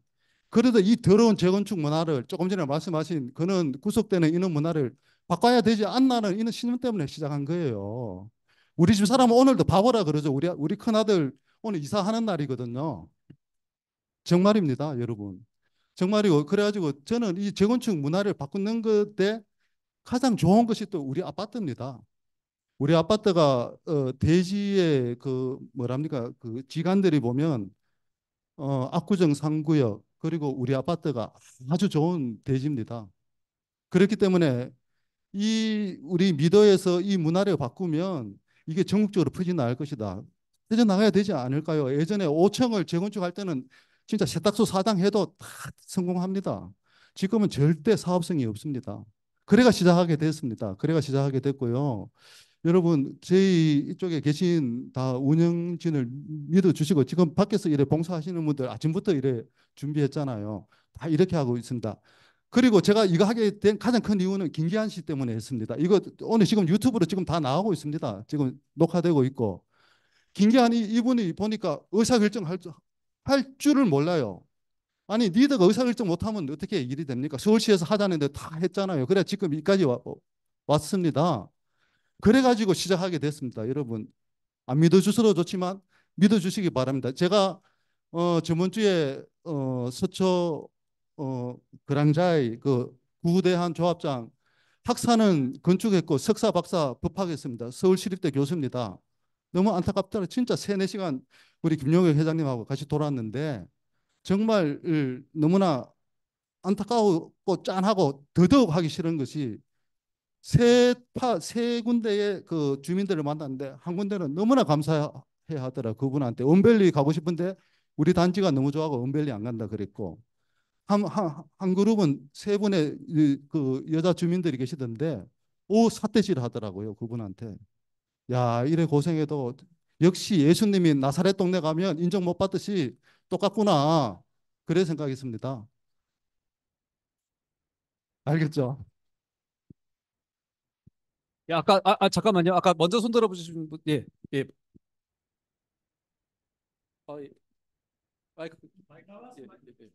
그래도 이 더러운 재건축 문화를 조금 전에 말씀하신 그는 구속되는 이런 문화를 바꿔야 되지 않나는 이런 신념 때문에 시작한 거예요. 우리 집 사람은 오늘도 바보라 그러죠. 우리 큰아들 오늘 이사하는 날이거든요. 정말입니다, 여러분. 정말이고 그래가지고 저는 이 재건축 문화를 바꾸는 것에 가장 좋은 것이 또 우리 아파트입니다. 우리 아파트가 대지의 그 뭐랍니까 그 지간들이 보면 압구정 3구역 그리고 우리 아파트가 아주 좋은 대지입니다. 그렇기 때문에 이 우리 미더에서 이 문화를 바꾸면 이게 전국적으로 퍼져나갈 것이다. 퍼져나가야 되지 않을까요? 예전에 5층을 재건축할 때는 진짜 세탁소 사장 해도 다 성공합니다. 지금은 절대 사업성이 없습니다. 그래가 시작하게 됐습니다. 그래가 시작하게 됐고요. 여러분, 저희 이쪽에 계신 다 운영진을 믿어주시고 지금 밖에서 이래 봉사하시는 분들 아침부터 이래 준비했잖아요. 다 이렇게 하고 있습니다. 그리고 제가 이거 하게 된 가장 큰 이유는 김기한 씨 때문에 했습니다. 이거 오늘 지금 유튜브로 지금 다 나오고 있습니다. 지금 녹화되고 있고. 김기한 이분이 보니까 의사결정 할 줄을 몰라요. 아니 리더가 의사결정 못하면 어떻게 일이 됩니까? 서울시에서 하자는데 다 했잖아요. 그래 지금 여기까지 왔습니다. 그래가지고 시작하게 됐습니다. 여러분 안 믿어주셔도 좋지만 믿어주시기 바랍니다. 제가 저번 주에 서초 그랑자이 그 구대한 조합장 학사는 건축했고 석사 박사 법학했습니다. 서울시립대 교수입니다. 너무 안타깝더라. 진짜 3-4시간 우리 김용혁 회장님하고 같이 돌았는데 정말 너무나 안타까웠고 짠하고 더더욱 하기 싫은 것이 세 군데의 그 주민들을 만났는데 한 군데는 너무나 감사해 하더라. 그분한테 은벨리 가고 싶은데 우리 단지가 너무 좋아하고 은벨리 안 간다 그랬고 한 그룹은 3분의 그 여자 주민들이 계시던데 사태질 하더라고요. 그분한테. 야, 이래 고생해도 역시 예수님이 나사렛 동네 가면 인정 못 받듯이 똑같구나. 그래 생각했습니다. 알겠죠? 아까 잠깐만요. 아까 먼저 손 들어보신 분, 예, 예. 예. 마이크, 예, 예, 예.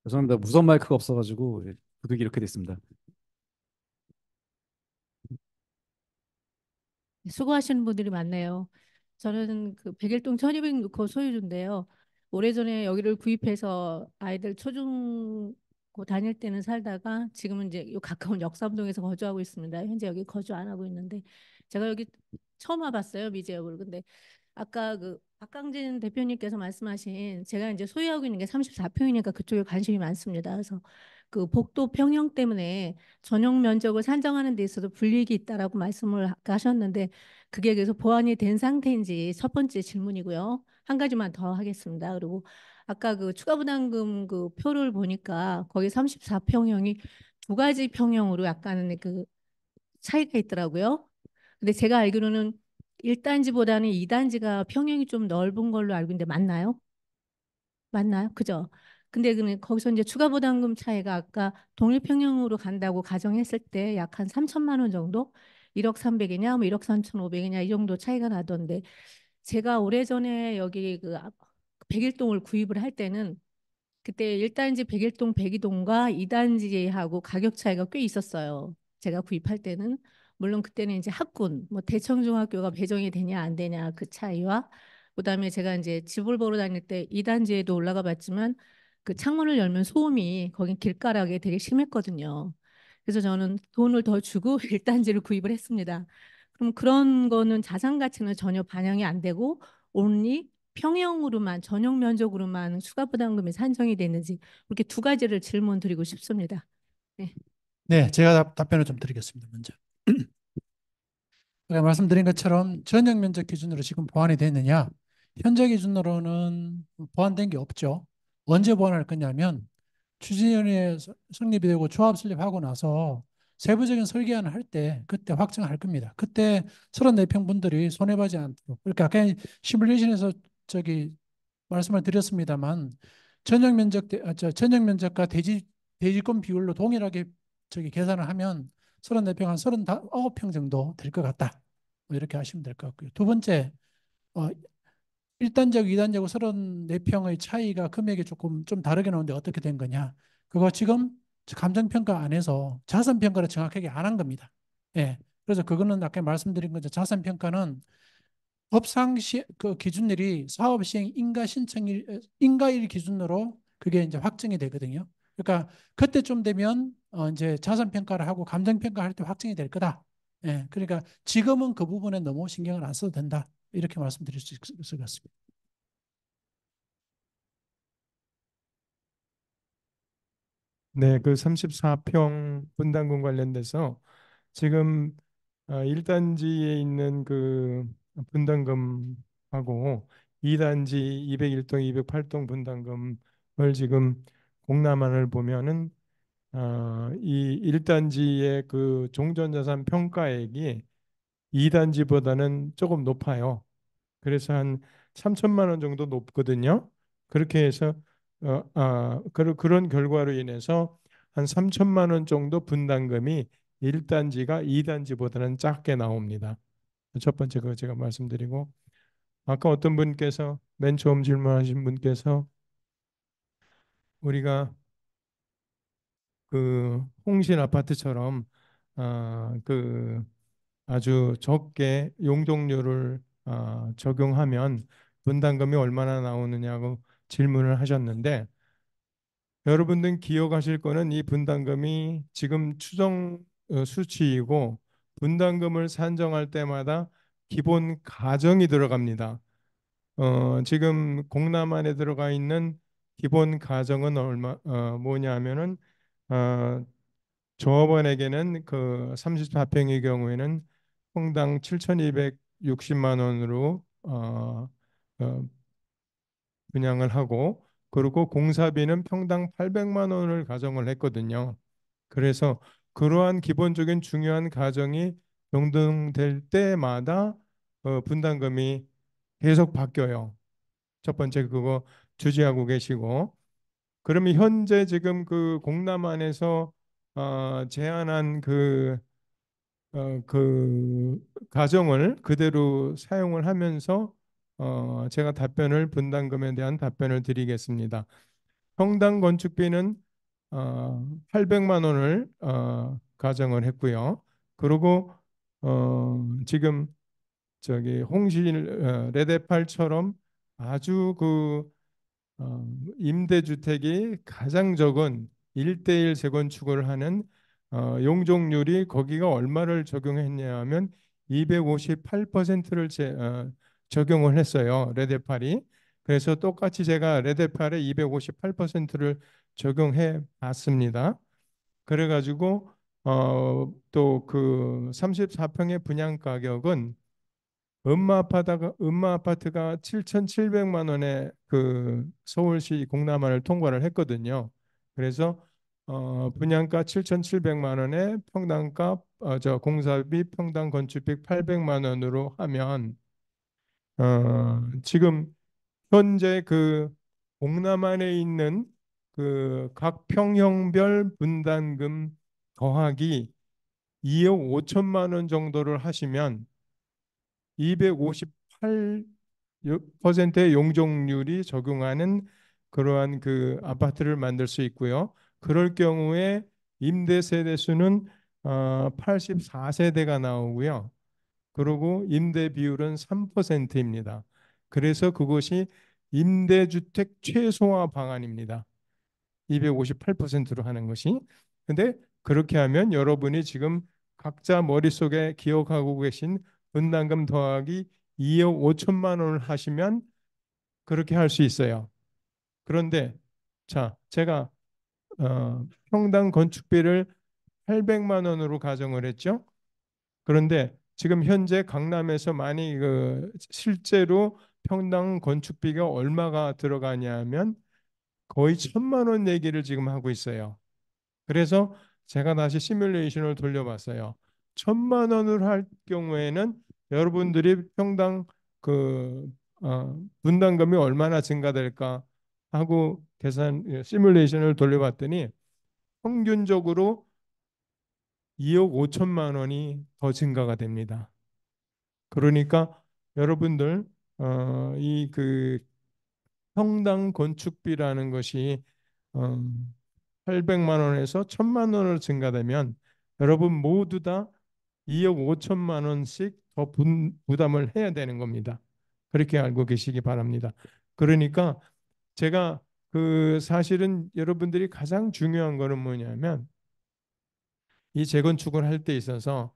죄송합니다. 무선 마이크가 없어가지고 부득이 이렇게 됐습니다. 수고하시는 분들이 많네요. 저는 그 백일동 1206호 소유주인데요. 오래전에 여기를 구입해서 아이들 초중고 다닐 때는 살다가 지금은 이제 요 가까운 역삼동에서 거주하고 있습니다. 현재 여기 거주 안 하고 있는데 제가 여기 처음 와봤어요. 미제역을. 근데 아까 그 박강진 대표님께서 말씀하신 제가 이제 소유하고 있는 게 34평이니까 그쪽에 관심이 많습니다. 그래서 그 복도 평형 때문에 전용 면적을 산정하는 데 있어서 불이익이 있다라고 말씀을 아까 하셨는데 그게 그래서 보완이 된 상태인지 첫 번째 질문이고요. 한 가지만 더 하겠습니다. 그리고 아까 그 추가 부담금 그 표를 보니까 거기 34평형이 두 가지 평형으로 약간 그 차이가 있더라고요. 근데 제가 알기로는 1단지보다는 2단지가 평형이 좀 넓은 걸로 알고 있는데 맞나요? 맞나요? 그죠? 근데 거기서 이제 추가 부담금 차이가 아까 동일 평형으로 간다고 가정했을 때 약 한 3천만 원 정도? 1억 3백이냐, 뭐 1억 3천5백이냐 이 정도 차이가 나던데 제가 오래전에 여기 그 101동을 구입을 할 때는 그때 1단지 101동 102동과 2단지하고 가격 차이가 꽤 있었어요. 제가 구입할 때는 물론 그때는 이제 학군 뭐 대청중학교가 배정이 되냐 안 되냐 그 차이와 그다음에 제가 이제 집을 보러 다닐 때 2단지에도 올라가 봤지만 그 창문을 열면 소음이 거긴 길가락에 되게 심했거든요. 그래서 저는 돈을 더 주고 1단지를 구입을 했습니다. 그럼 그런 거는 자산 가치는 전혀 반영이 안 되고 온리 평형으로만 전용 면적으로만 추가 부담금이 산정이 되는지 이렇게 두 가지를 질문 드리고 싶습니다. 네. 네, 제가 답변을 좀 드리겠습니다. 먼저. 제가 말씀드린 것처럼 전용 면적 기준으로 지금 보완이 됐느냐? 현재 기준으로는 보완된 게 없죠. 언제 보완할 거냐면 추진위원회 성립이 되고 조합 설립하고 나서 세부적인 설계안을 할 때 그때 확정할 겁니다. 그때 34평 분들이 손해보지 않도록. 그러니까 아까 시뮬레이션에서 말씀을 드렸습니다만 전용 면적과 대지권 비율로 동일하게 계산을 하면 34평 한 39평 정도 될 것 같다. 뭐 이렇게 하시면 될 것 같고요. 두 번째, 1단지하고 2단지하고 34평의 차이가 금액이 좀 다르게 나오는데 어떻게 된 거냐? 그거 지금 감정평가 안에서 자산평가를 정확하게 안 한 겁니다. 예. 그래서 그거는 아까 말씀드린 거죠. 자산평가는 법상 그 기준일이 사업 시행 인가일 기준으로 그게 이제 확정이 되거든요. 그러니까 그때쯤 되면 이제 자산 평가를 하고 감정 평가할 때 확정이 될 거다. 예, 그러니까 지금은 그 부분에 너무 신경을 안 써도 된다. 이렇게 말씀드릴 수 있을 것 같습니다. 네, 그 34평 분담금 관련돼서 지금 1단지에 있는 그 분담금하고 2단지 201동, 208동 분담금을 지금 공람안을 보면은 이 1단지의 그 종전자산 평가액이 2단지보다는 조금 높아요. 그래서 한 3천만 원 정도 높거든요. 그렇게 해서 그런 결과로 인해서 한 3천만 원 정도 분담금이 1단지가 2단지보다는 작게 나옵니다. 첫 번째 그 제가 말씀드리고 아까 어떤 분께서 맨 처음 질문하신 분께서 우리가 그 홍신 아파트처럼 그 아주 적게 용적률을 적용하면 분담금이 얼마나 나오느냐고 질문을 하셨는데 여러분들 기억하실 거는 이 분담금이 지금 추정 수치이고 분담금을 산정할 때마다 기본 가정이 들어갑니다. 지금 공람안에 들어가 있는 기본 가정은 뭐냐면은 어, 조합원에게는 그 34평의 경우에는 평당 7,260만 원으로 어, 분양을 하고 그리고 공사비는 평당 800만 원을 가정을 했거든요. 그래서 그러한 기본적인 중요한 가정이 변동될 때마다 분담금이 계속 바뀌어요. 첫 번째 그거 주지하고 계시고 그러면 현재 지금 그 공람안에서 제안한 그 가정을 그대로 사용을 하면서 제가 분담금에 대한 답변을 드리겠습니다. 평당 건축비는 800만 원을 가정을 했고요. 그리고 지금 홍실 레데팔처럼 아주 그 임대주택이 가장 적은 1대1 재건축을 하는 용적률이 거기가 얼마를 적용했냐 하면 258%를 적용을 했어요. 레데팔이. 그래서 똑같이 제가 레데팔에 258%를 적용해 봤습니다. 그래가지고 또 그 34평의 분양 가격은 음마 아파트가 7,700만 원에 그 서울시 공람화를 통과를 했거든요. 그래서 분양가 7,700만 원에 평당가 공사비 평당 건축비 800만 원으로 하면 지금 현재 그 공남안에 있는 그 각 평형별 분담금 더하기 2억 5천만 원 정도를 하시면 258%의 용적률이 적용하는 그러한 그 아파트를 만들 수 있고요. 그럴 경우에 임대 세대 수는 84세대가 나오고요. 그리고 임대 비율은 3%입니다. 그래서 그것이 임대주택 최소화 방안입니다. 258%로 하는 것이. 근데 그렇게 하면 여러분이 지금 각자 머릿속에 기억하고 계신 분담금 더하기 2억 5천만 원을 하시면 그렇게 할 수 있어요. 그런데 자, 제가 평당 건축비를 800만 원으로 가정을 했죠. 그런데 지금 현재 강남에서 많이 실제로 평당 건축비가 얼마가 들어가냐면 거의 1,000만 원 얘기를 지금 하고 있어요. 그래서 제가 다시 시뮬레이션을 돌려봤어요. 1,000만 원을 할 경우에는 여러분들이 평당 그 분담금이 얼마나 증가될까 하고 시뮬레이션을 돌려봤더니 평균적으로 2억 5천만 원이 더 증가가 됩니다. 그러니까 여러분들 이 그 평당 건축비라는 것이 어, 800만 원에서 1,000만 원으로 증가되면 여러분 모두 다 2억 5천만 원씩 더 부담을 해야 되는 겁니다. 그렇게 알고 계시기 바랍니다. 그러니까 제가 그 사실은 여러분들이 가장 중요한 거는 뭐냐면 이 재건축을 할 때 있어서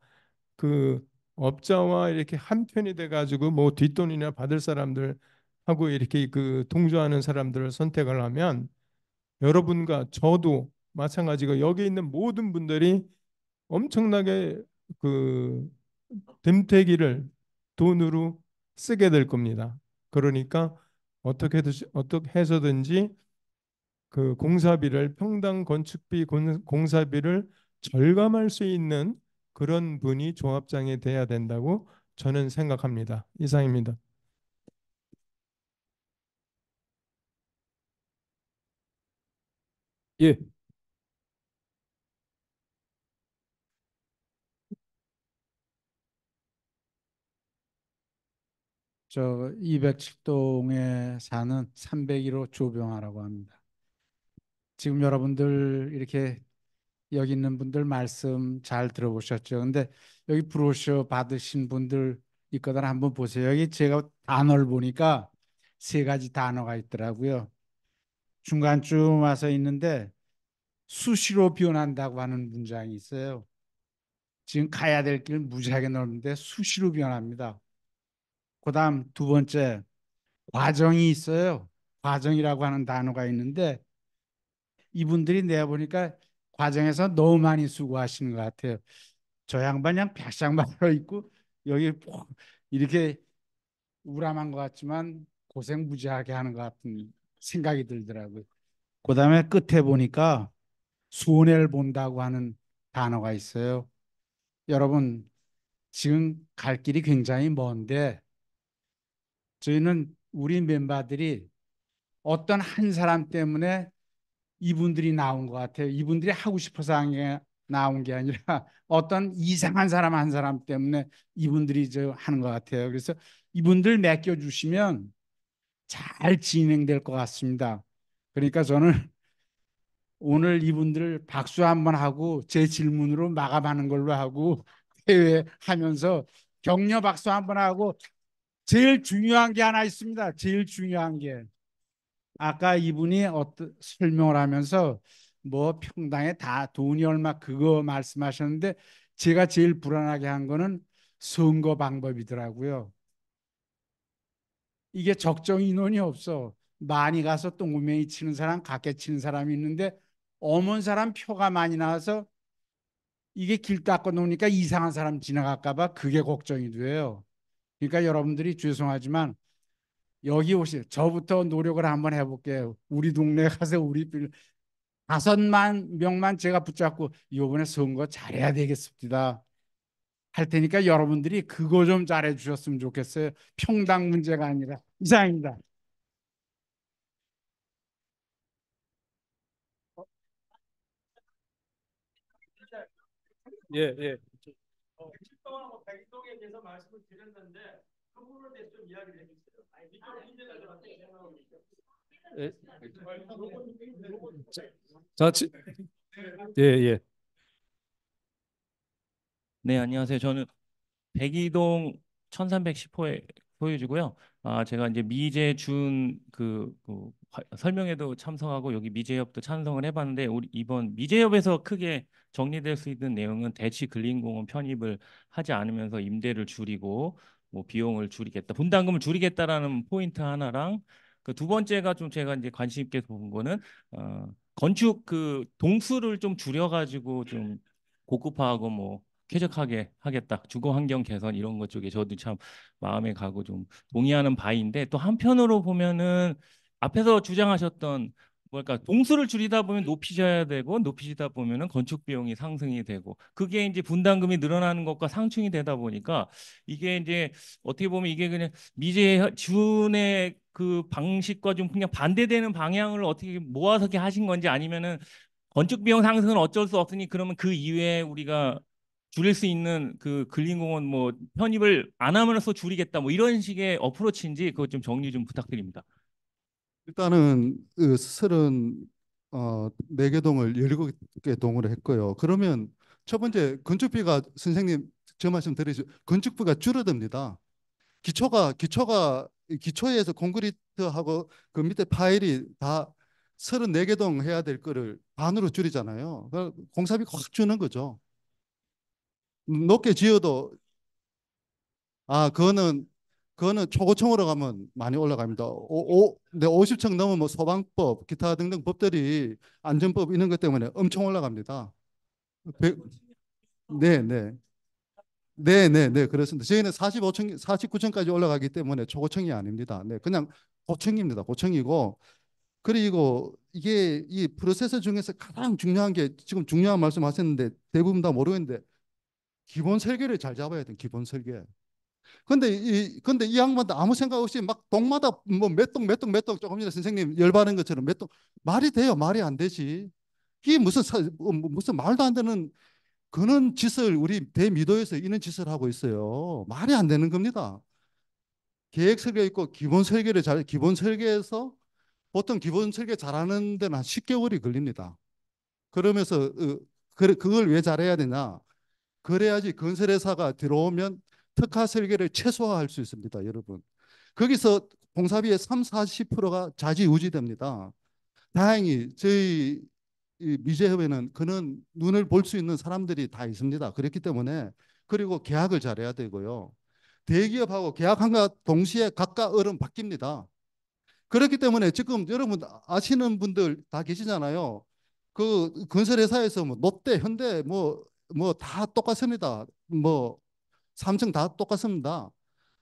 그 업자와 이렇게 한편이 돼 가지고 뭐 뒷돈이나 받을 사람들 하고 이렇게 그 동조하는 사람들을 선택을 하면 여러분과 저도 마찬가지고 여기 있는 모든 분들이 엄청나게 그 됨태기를 돈으로 쓰게 될 겁니다. 그러니까 어떻게 해서든지 그 공사비를 평당 건축비 공사비를 절감할 수 있는 그런 분이 조합장이 돼야 된다고 저는 생각합니다. 이상입니다. 예. 저 207동에 사는 301호 조병아라고 합니다. 지금 여러분들 이렇게 여기 있는 분들 말씀 잘 들어보셨죠? 근데 여기 브로셔 받으신 분들 있거든 한번 보세요. 여기 제가 단어를 보니까 세 가지 단어가 있더라고요. 중간쯤 와서 있는데 수시로 변한다고 하는 문장이 있어요. 지금 가야 될 길 무지하게 넓은데 수시로 변합니다. 그다음 두 번째 과정이 있어요. 과정이라고 하는 단어가 있는데 이분들이 내가 보니까 과정에서 너무 많이 수고하시는 것 같아요. 저 양반 그냥 벼랑말로 있고 여기 이렇게 우람한 것 같지만 고생 무지하게 하는 것 같은 생각이 들더라고요. 그다음에 끝에 보니까 손해를 본다고 하는 단어가 있어요. 여러분 지금 갈 길이 굉장히 먼데 저희는 우리 멤버들이 어떤 한 사람 때문에 이분들이 나온 것 같아요. 이분들이 하고 싶어서 나온 게 아니라 어떤 이상한 사람 한 사람 때문에 이분들이 하는 것 같아요. 그래서 이분들 맡겨주시면 잘 진행될 것 같습니다. 그러니까 저는 오늘 이분들 박수 한번 하고 제 질문으로 마감하는 걸로 하고 대회하면서 격려 박수 한번 하고 제일 중요한 게 하나 있습니다. 제일 중요한 게 아까 이분이 어떤 설명을 하면서 뭐 평당에 다 돈이 얼마 그거 말씀하셨는데 제가 제일 불안하게 한 거는 선거 방법이더라고요. 이게 적정 인원이 없어. 많이 가서 똥구멍이 치는 사람, 각개 치는 사람이 있는데 어먼 사람 표가 많이 나와서 이게 길 닦아 놓으니까 이상한 사람 지나갈까 봐 그게 걱정이 돼요. 그러니까 여러분들이 죄송하지만 여기 오시 저부터 노력을 한번 해볼게요. 우리 동네 가서 우리 5만 명만 제가 붙잡고 이번에 선거 잘해야 되겠습니다. 할 테니까 여러분들이 그거 좀 잘해 주셨으면 좋겠어요. 평당 문제가 아니라. 이상입니다. 예, 예. 칠동하고 백동에 대해서 말씀을 드렸는데 그 부분에 대해서 좀 이야기를 해주세요. 아니, 이쪽 문제가 예. 자, 예, 예. 네, 안녕하세요. 저는 백이동 1310호의 소유주고요. 제가 이제 미제준 설명회도 참석하고 여기 미제협도 찬성을 해봤는데 우리 이번 미제협에서 크게 정리될 수 있는 내용은 대치 근린공원 편입을 하지 않으면서 임대를 줄이고 뭐 비용을 줄이겠다, 분담금을 줄이겠다라는 포인트 하나랑 그 두 번째가 좀 제가 이제 관심 있게 본 거는 건축 그 동수를 좀 줄여가지고 좀 고급화하고 뭐 쾌적하게 하겠다. 주거 환경 개선 이런 것 쪽에 저도 참 마음에 가고 좀 동의하는 바인데 또 한편으로 보면은 앞에서 주장하셨던 뭐랄까 동수를 줄이다 보면 높이셔야 되고 높이시다 보면은 건축 비용이 상승이 되고 그게 이제 분담금이 늘어나는 것과 상충이 되다 보니까 이게 이제 어떻게 보면 이게 그냥 미제준의 그 방식과 좀 그냥 반대되는 방향을 어떻게 모아서 이렇게 하신 건지 아니면은 건축 비용 상승은 어쩔 수 없으니 그러면 그 이외에 우리가 줄일 수 있는 그 근린공원 뭐 편입을 안 함으로써 줄이겠다 뭐 이런 식의 어프로치인지 그거 좀 정리 좀 부탁드립니다. 일단은 그 34개 동을 17개 동으로 했고요. 그러면 첫 번째 건축비가 선생님 저 말씀 들으시죠. 건축비가 줄어듭니다. 기초에서 콘크리트하고 그 밑에 파일이 다 34개 동 해야 될 거를 반으로 줄이잖아요. 공사비 확 주는 거죠. 높게 지어도 그거는 초고층으로 가면 많이 올라갑니다. 네, 50층 넘으면 뭐 소방법, 기타 등등 법들이 안전법 이런 것 때문에 엄청 올라갑니다. 네, 네. 네, 네, 네, 그렇습니다. 저희는 45층, 49층까지 올라가기 때문에 초고층이 아닙니다. 네, 그냥 고층입니다. 고층이고, 그리고 이게 이 프로세스 중에서 가장 중요한 게 지금 중요한 말씀하셨는데 대부분 다 모르겠는데 기본 설계를 잘 잡아야 돼요. 기본 설계. 근데 이 양반도 아무 생각 없이 막 동마다 뭐 몇 동 조금 전에 선생님 열받은 것처럼 몇 동 말이 돼요? 말이 안 되지. 이게 무슨 말도 안 되는 그런 짓을 우리 대미도에서 이런 짓을 하고 있어요. 말이 안 되는 겁니다. 계획 설계 있고 기본 설계에서 보통 기본 설계 잘하는 데는 한 10개월이 걸립니다. 그러면서 그걸 왜 잘해야 되냐? 그래야지 건설회사가 들어오면 특화 설계를 최소화할 수 있습니다, 여러분. 거기서 공사비의 3, 40%가 좌지우지됩니다. 다행히 저희 이 미제협에는 그런 눈을 볼 수 있는 사람들이 다 있습니다. 그렇기 때문에 그리고 계약을 잘해야 되고요. 대기업하고 계약한과 동시에 각각 얼음 바뀝니다. 그렇기 때문에 지금 여러분 아시는 분들 다 계시잖아요. 그 건설회사에서 뭐 롯데, 현대 뭐 다 똑같습니다. 뭐 삼층 다 똑같습니다.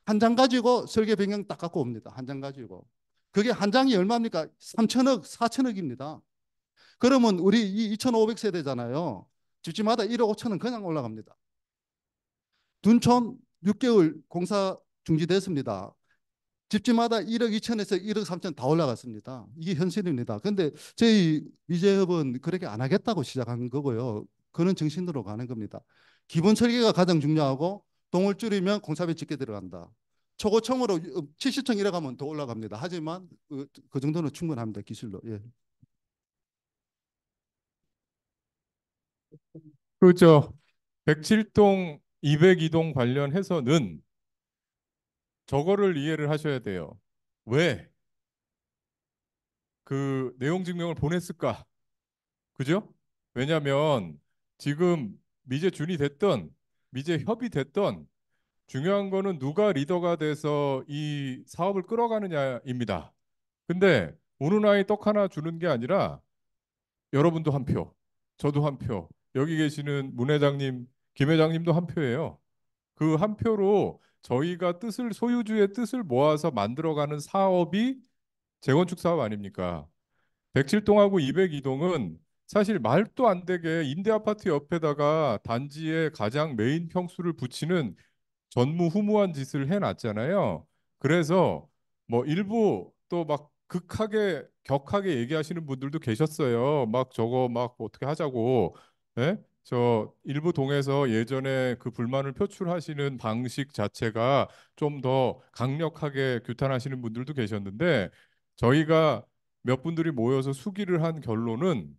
한 장 가지고 설계 변경 딱 갖고 옵니다. 한 장 가지고. 그게 한 장이 얼마입니까? 3천억, 4천억입니다. 그러면 우리 이 2,500세대잖아요. 집집마다 1억 5천은 그냥 올라갑니다. 둔촌 6개월 공사 중지됐습니다. 집집마다 1억 2천에서 1억 3천 다 올라갔습니다. 이게 현실입니다. 근데 저희 미제협은 그렇게 안 하겠다고 시작한 거고요. 그런 정신으로 가는 겁니다. 기본 설계가 가장 중요하고 동을 줄이면 공사비 적게 들어간다. 초고층으로 70층 이래 가면 더 올라갑니다. 하지만 그 정도는 충분합니다. 기술로. 예. 그렇죠. 107동, 202동 관련해서는 저거를 이해를 하셔야 돼요. 왜 그 내용 증명을 보냈을까? 그죠? 왜냐하면 지금 미제 준이 됐던 미제 협이 됐던 중요한 거는 누가 리더가 돼서 이 사업을 끌어가느냐입니다. 근데 우는 아이 떡 하나 주는 게 아니라 여러분도 한 표, 저도 한 표, 여기 계시는 문 회장님, 김 회장님도 한 표예요. 그 한 표로 저희가 소유주의 뜻을 모아서 만들어가는 사업이 재건축 사업 아닙니까? 107동하고 202동은 사실 말도 안 되게 임대 아파트 옆에다가 단지의 가장 메인 평수를 붙이는 전무후무한 짓을 해놨잖아요. 그래서 뭐 일부 또 막 극하게 격하게 얘기하시는 분들도 계셨어요. 막 저거 막 어떻게 하자고. 예? 저 일부 동에서 예전에 그 불만을 표출하시는 방식 자체가 좀 더 강력하게 규탄하시는 분들도 계셨는데 저희가 몇 분들이 모여서 수기를 한 결론은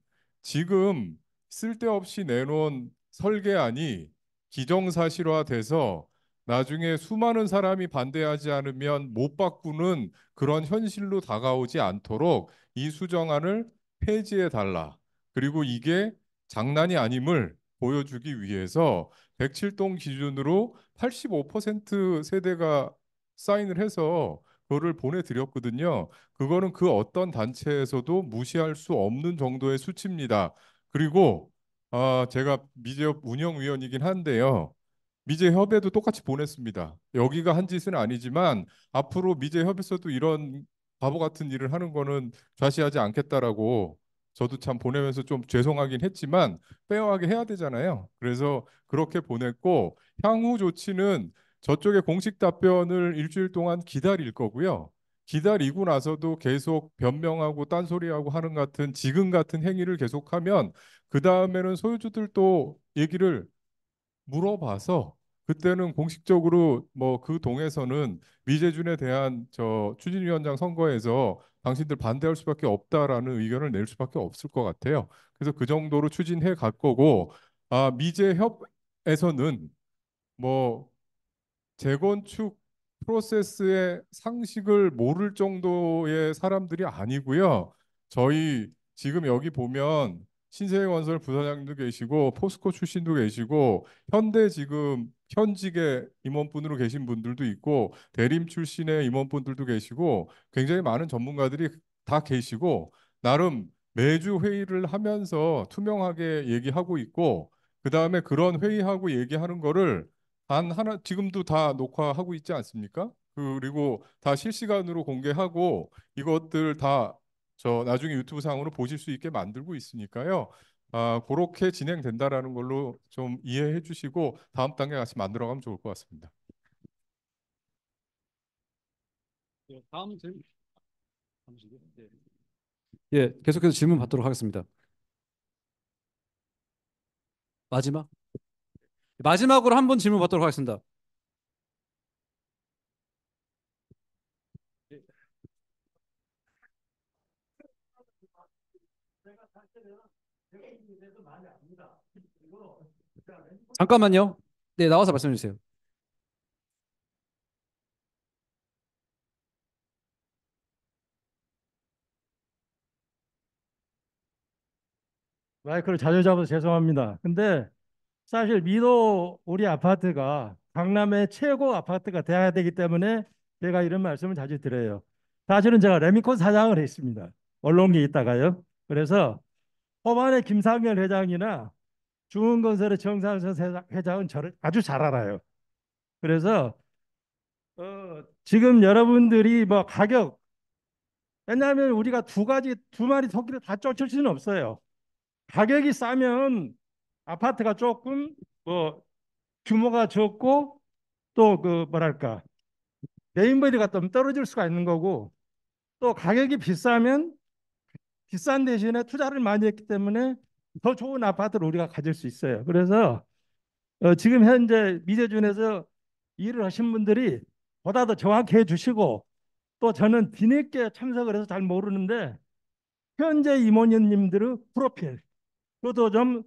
지금 쓸데없이 내놓은 설계안이 기정사실화돼서 나중에 수많은 사람이 반대하지 않으면 못 바꾸는 그런 현실로 다가오지 않도록 이 수정안을 폐지해 달라. 그리고 이게 장난이 아님을 보여주기 위해서 107동 기준으로 85% 세대가 사인을 해서 그거를 보내드렸거든요. 그거는 그 어떤 단체에서도 무시할 수 없는 정도의 수치입니다. 그리고 제가 미제협 운영위원이긴 한데요. 미제협에도 똑같이 보냈습니다. 여기가 한 짓은 아니지만 앞으로 미제협에서도 이런 바보 같은 일을 하는 거는 좌시하지 않겠다라고 저도 참 보내면서 좀 죄송하긴 했지만 페어하게 해야 되잖아요. 그래서 그렇게 보냈고 향후 조치는 저쪽의 공식 답변을 일주일 동안 기다릴 거고요. 기다리고 나서도 계속 변명하고 딴소리하고 하는 같은 지금 같은 행위를 계속하면 그 다음에는 소유주들도 얘기를 물어봐서 그때는 공식적으로 뭐 그 동에서는 미재준에 대한 저 추진위원장 선거에서 당신들 반대할 수밖에 없다라는 의견을 낼 수밖에 없을 것 같아요. 그래서 그 정도로 추진해 갈 거고 미재협에서는 뭐 재건축 프로세스의 상식을 모를 정도의 사람들이 아니고요. 저희 지금 여기 보면 신세계건설 부사장도 계시고 포스코 출신도 계시고 현대 지금 현직의 임원분으로 계신 분들도 있고 대림 출신의 임원분들도 계시고 굉장히 많은 전문가들이 다 계시고 나름 매주 회의를 하면서 투명하게 얘기하고 있고 그다음에 그런 회의하고 얘기하는 거를 단 하나 지금도 다 녹화하고 있지 않습니까? 그리고 다 실시간으로 공개하고 이것들 다 저 나중에 유튜브 상으로 보실 수 있게 만들고 있으니까요. 그렇게 진행된다라는 걸로 좀 이해해 주시고 다음 단계 같이 만들어가면 좋을 것 같습니다. 다음 질문. 예, 계속해서 질문 받도록 하겠습니다. 마지막으로 한 번 질문 받도록 하겠습니다. 잠깐만요. 네, 나와서 말씀해 주세요. 마이크를 자주 잡아서 죄송합니다. 근데 사실 미도 우리 아파트가 강남의 최고 아파트가 돼야 되기 때문에 제가 이런 말씀을 자주 드려요. 사실은 제가 레미콘 사장을 했습니다. 언론계에 있다가요. 그래서 호반의 김상열 회장이나 중흥건설의 정상선 회장은 저를 아주 잘 알아요. 그래서 지금 여러분들이 뭐 가격, 왜냐하면 우리가 두 마리 토끼를 다 쫓을 수는 없어요. 가격이 싸면 아파트가 조금 뭐 규모가 적고 또 그 뭐랄까 네임밸류가 좀 떨어질 수가 있는 거고 또 가격이 비싸면 비싼 대신에 투자를 많이 했기 때문에 더 좋은 아파트를 우리가 가질 수 있어요. 그래서 지금 현재 미제준에서 일을 하신 분들이 보다 더 정확히 해주시고 또 저는 뒤늦게 참석을 해서 잘 모르는데 현재 임원님들의 프로필 그것도 좀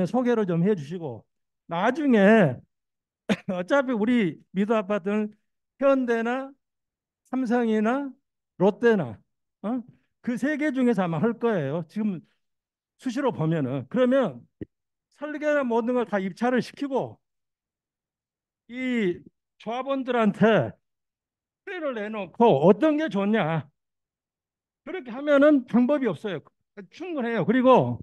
소개를 좀 해주시고 나중에 어차피 우리 미도 아파트는 현대나 삼성이나 롯데나 그 세 개 중에서 아마 할 거예요. 지금 수시로 보면은 그러면 설계나 모든 걸 다 입찰을 시키고 이 조합원들한테 회를 내놓고 어떤 게 좋냐 그렇게 하면은 방법이 없어요. 충분해요. 그리고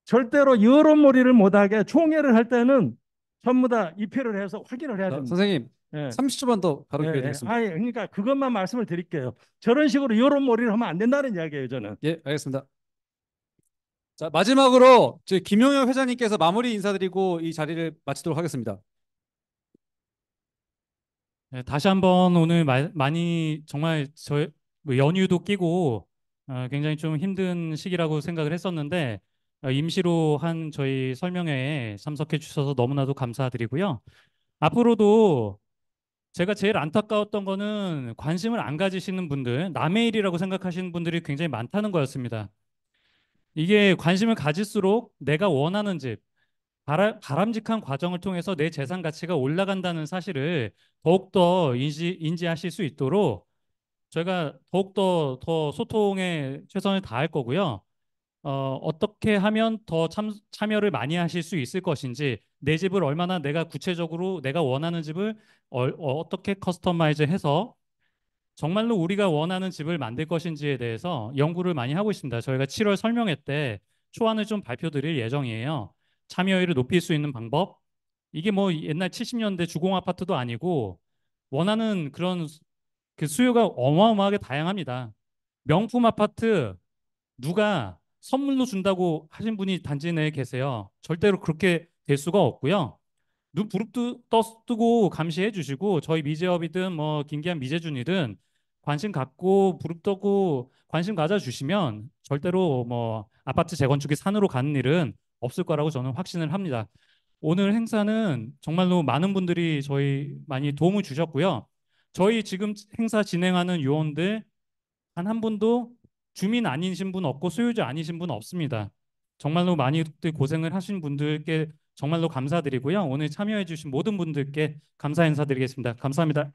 절대로 여론몰이를 못하게 총회를 할 때는 전부 다 입회를 해서 확인을 해야 됩니다. 선생님, 예. 30초만 더 바로 예, 예. 기회드리겠습니다. 아니, 그러니까 그것만 말씀을 드릴게요. 저런 식으로 여론몰이를 하면 안 된다는 이야기예요, 저는. 예, 알겠습니다. 자, 마지막으로 저희 김용현 회장님께서 마무리 인사드리고 이 자리를 마치도록 하겠습니다. 네, 다시 한번 오늘 많이 정말 뭐 연휴도 끼고 굉장히 좀 힘든 시기라고 생각을 했었는데 임시로 한 저희 설명회에 참석해 주셔서 너무나도 감사드리고요. 앞으로도 제가 제일 안타까웠던 거는 관심을 안 가지시는 분들, 남의 일이라고 생각하시는 분들이 굉장히 많다는 거였습니다. 이게 관심을 가질수록 내가 원하는 집, 바람직한 과정을 통해서 내 재산 가치가 올라간다는 사실을 더욱더 인지하실 수 있도록 저희가 더욱더 더 소통에 최선을 다할 거고요. 어떻게 하면 더 참여를 많이 하실 수 있을 것인지, 내 집을 얼마나 내가 구체적으로 내가 원하는 집을 어떻게 커스터마이즈 해서 정말로 우리가 원하는 집을 만들 것인지에 대해서 연구를 많이 하고 있습니다. 저희가 7월 설명회 때 초안을 좀 발표드릴 예정이에요. 참여율을 높일 수 있는 방법. 이게 뭐 옛날 70년대 주공 아파트도 아니고 원하는 그런 그 수요가 어마어마하게 다양합니다. 명품 아파트 누가 선물로 준다고 하신 분이 단지 내에 계세요. 절대로 그렇게 될 수가 없고요. 눈 부릅뜨고 감시해 주시고 저희 미제업이든 뭐 김기한 미제준이든 관심 갖고 부릅뜨고 관심 가져 주시면 절대로 뭐 아파트 재건축이 산으로 가는 일은 없을 거라고 저는 확신을 합니다. 오늘 행사는 정말로 많은 분들이 저희 많이 도움을 주셨고요. 저희 지금 행사 진행하는 요원들 단 한 분도 주민 아니신 분 없고 소유자 아니신 분 없습니다. 정말로 많이 고생을 하신 분들께 정말로 감사드리고요. 오늘 참여해 주신 모든 분들께 감사 인사드리겠습니다. 감사합니다.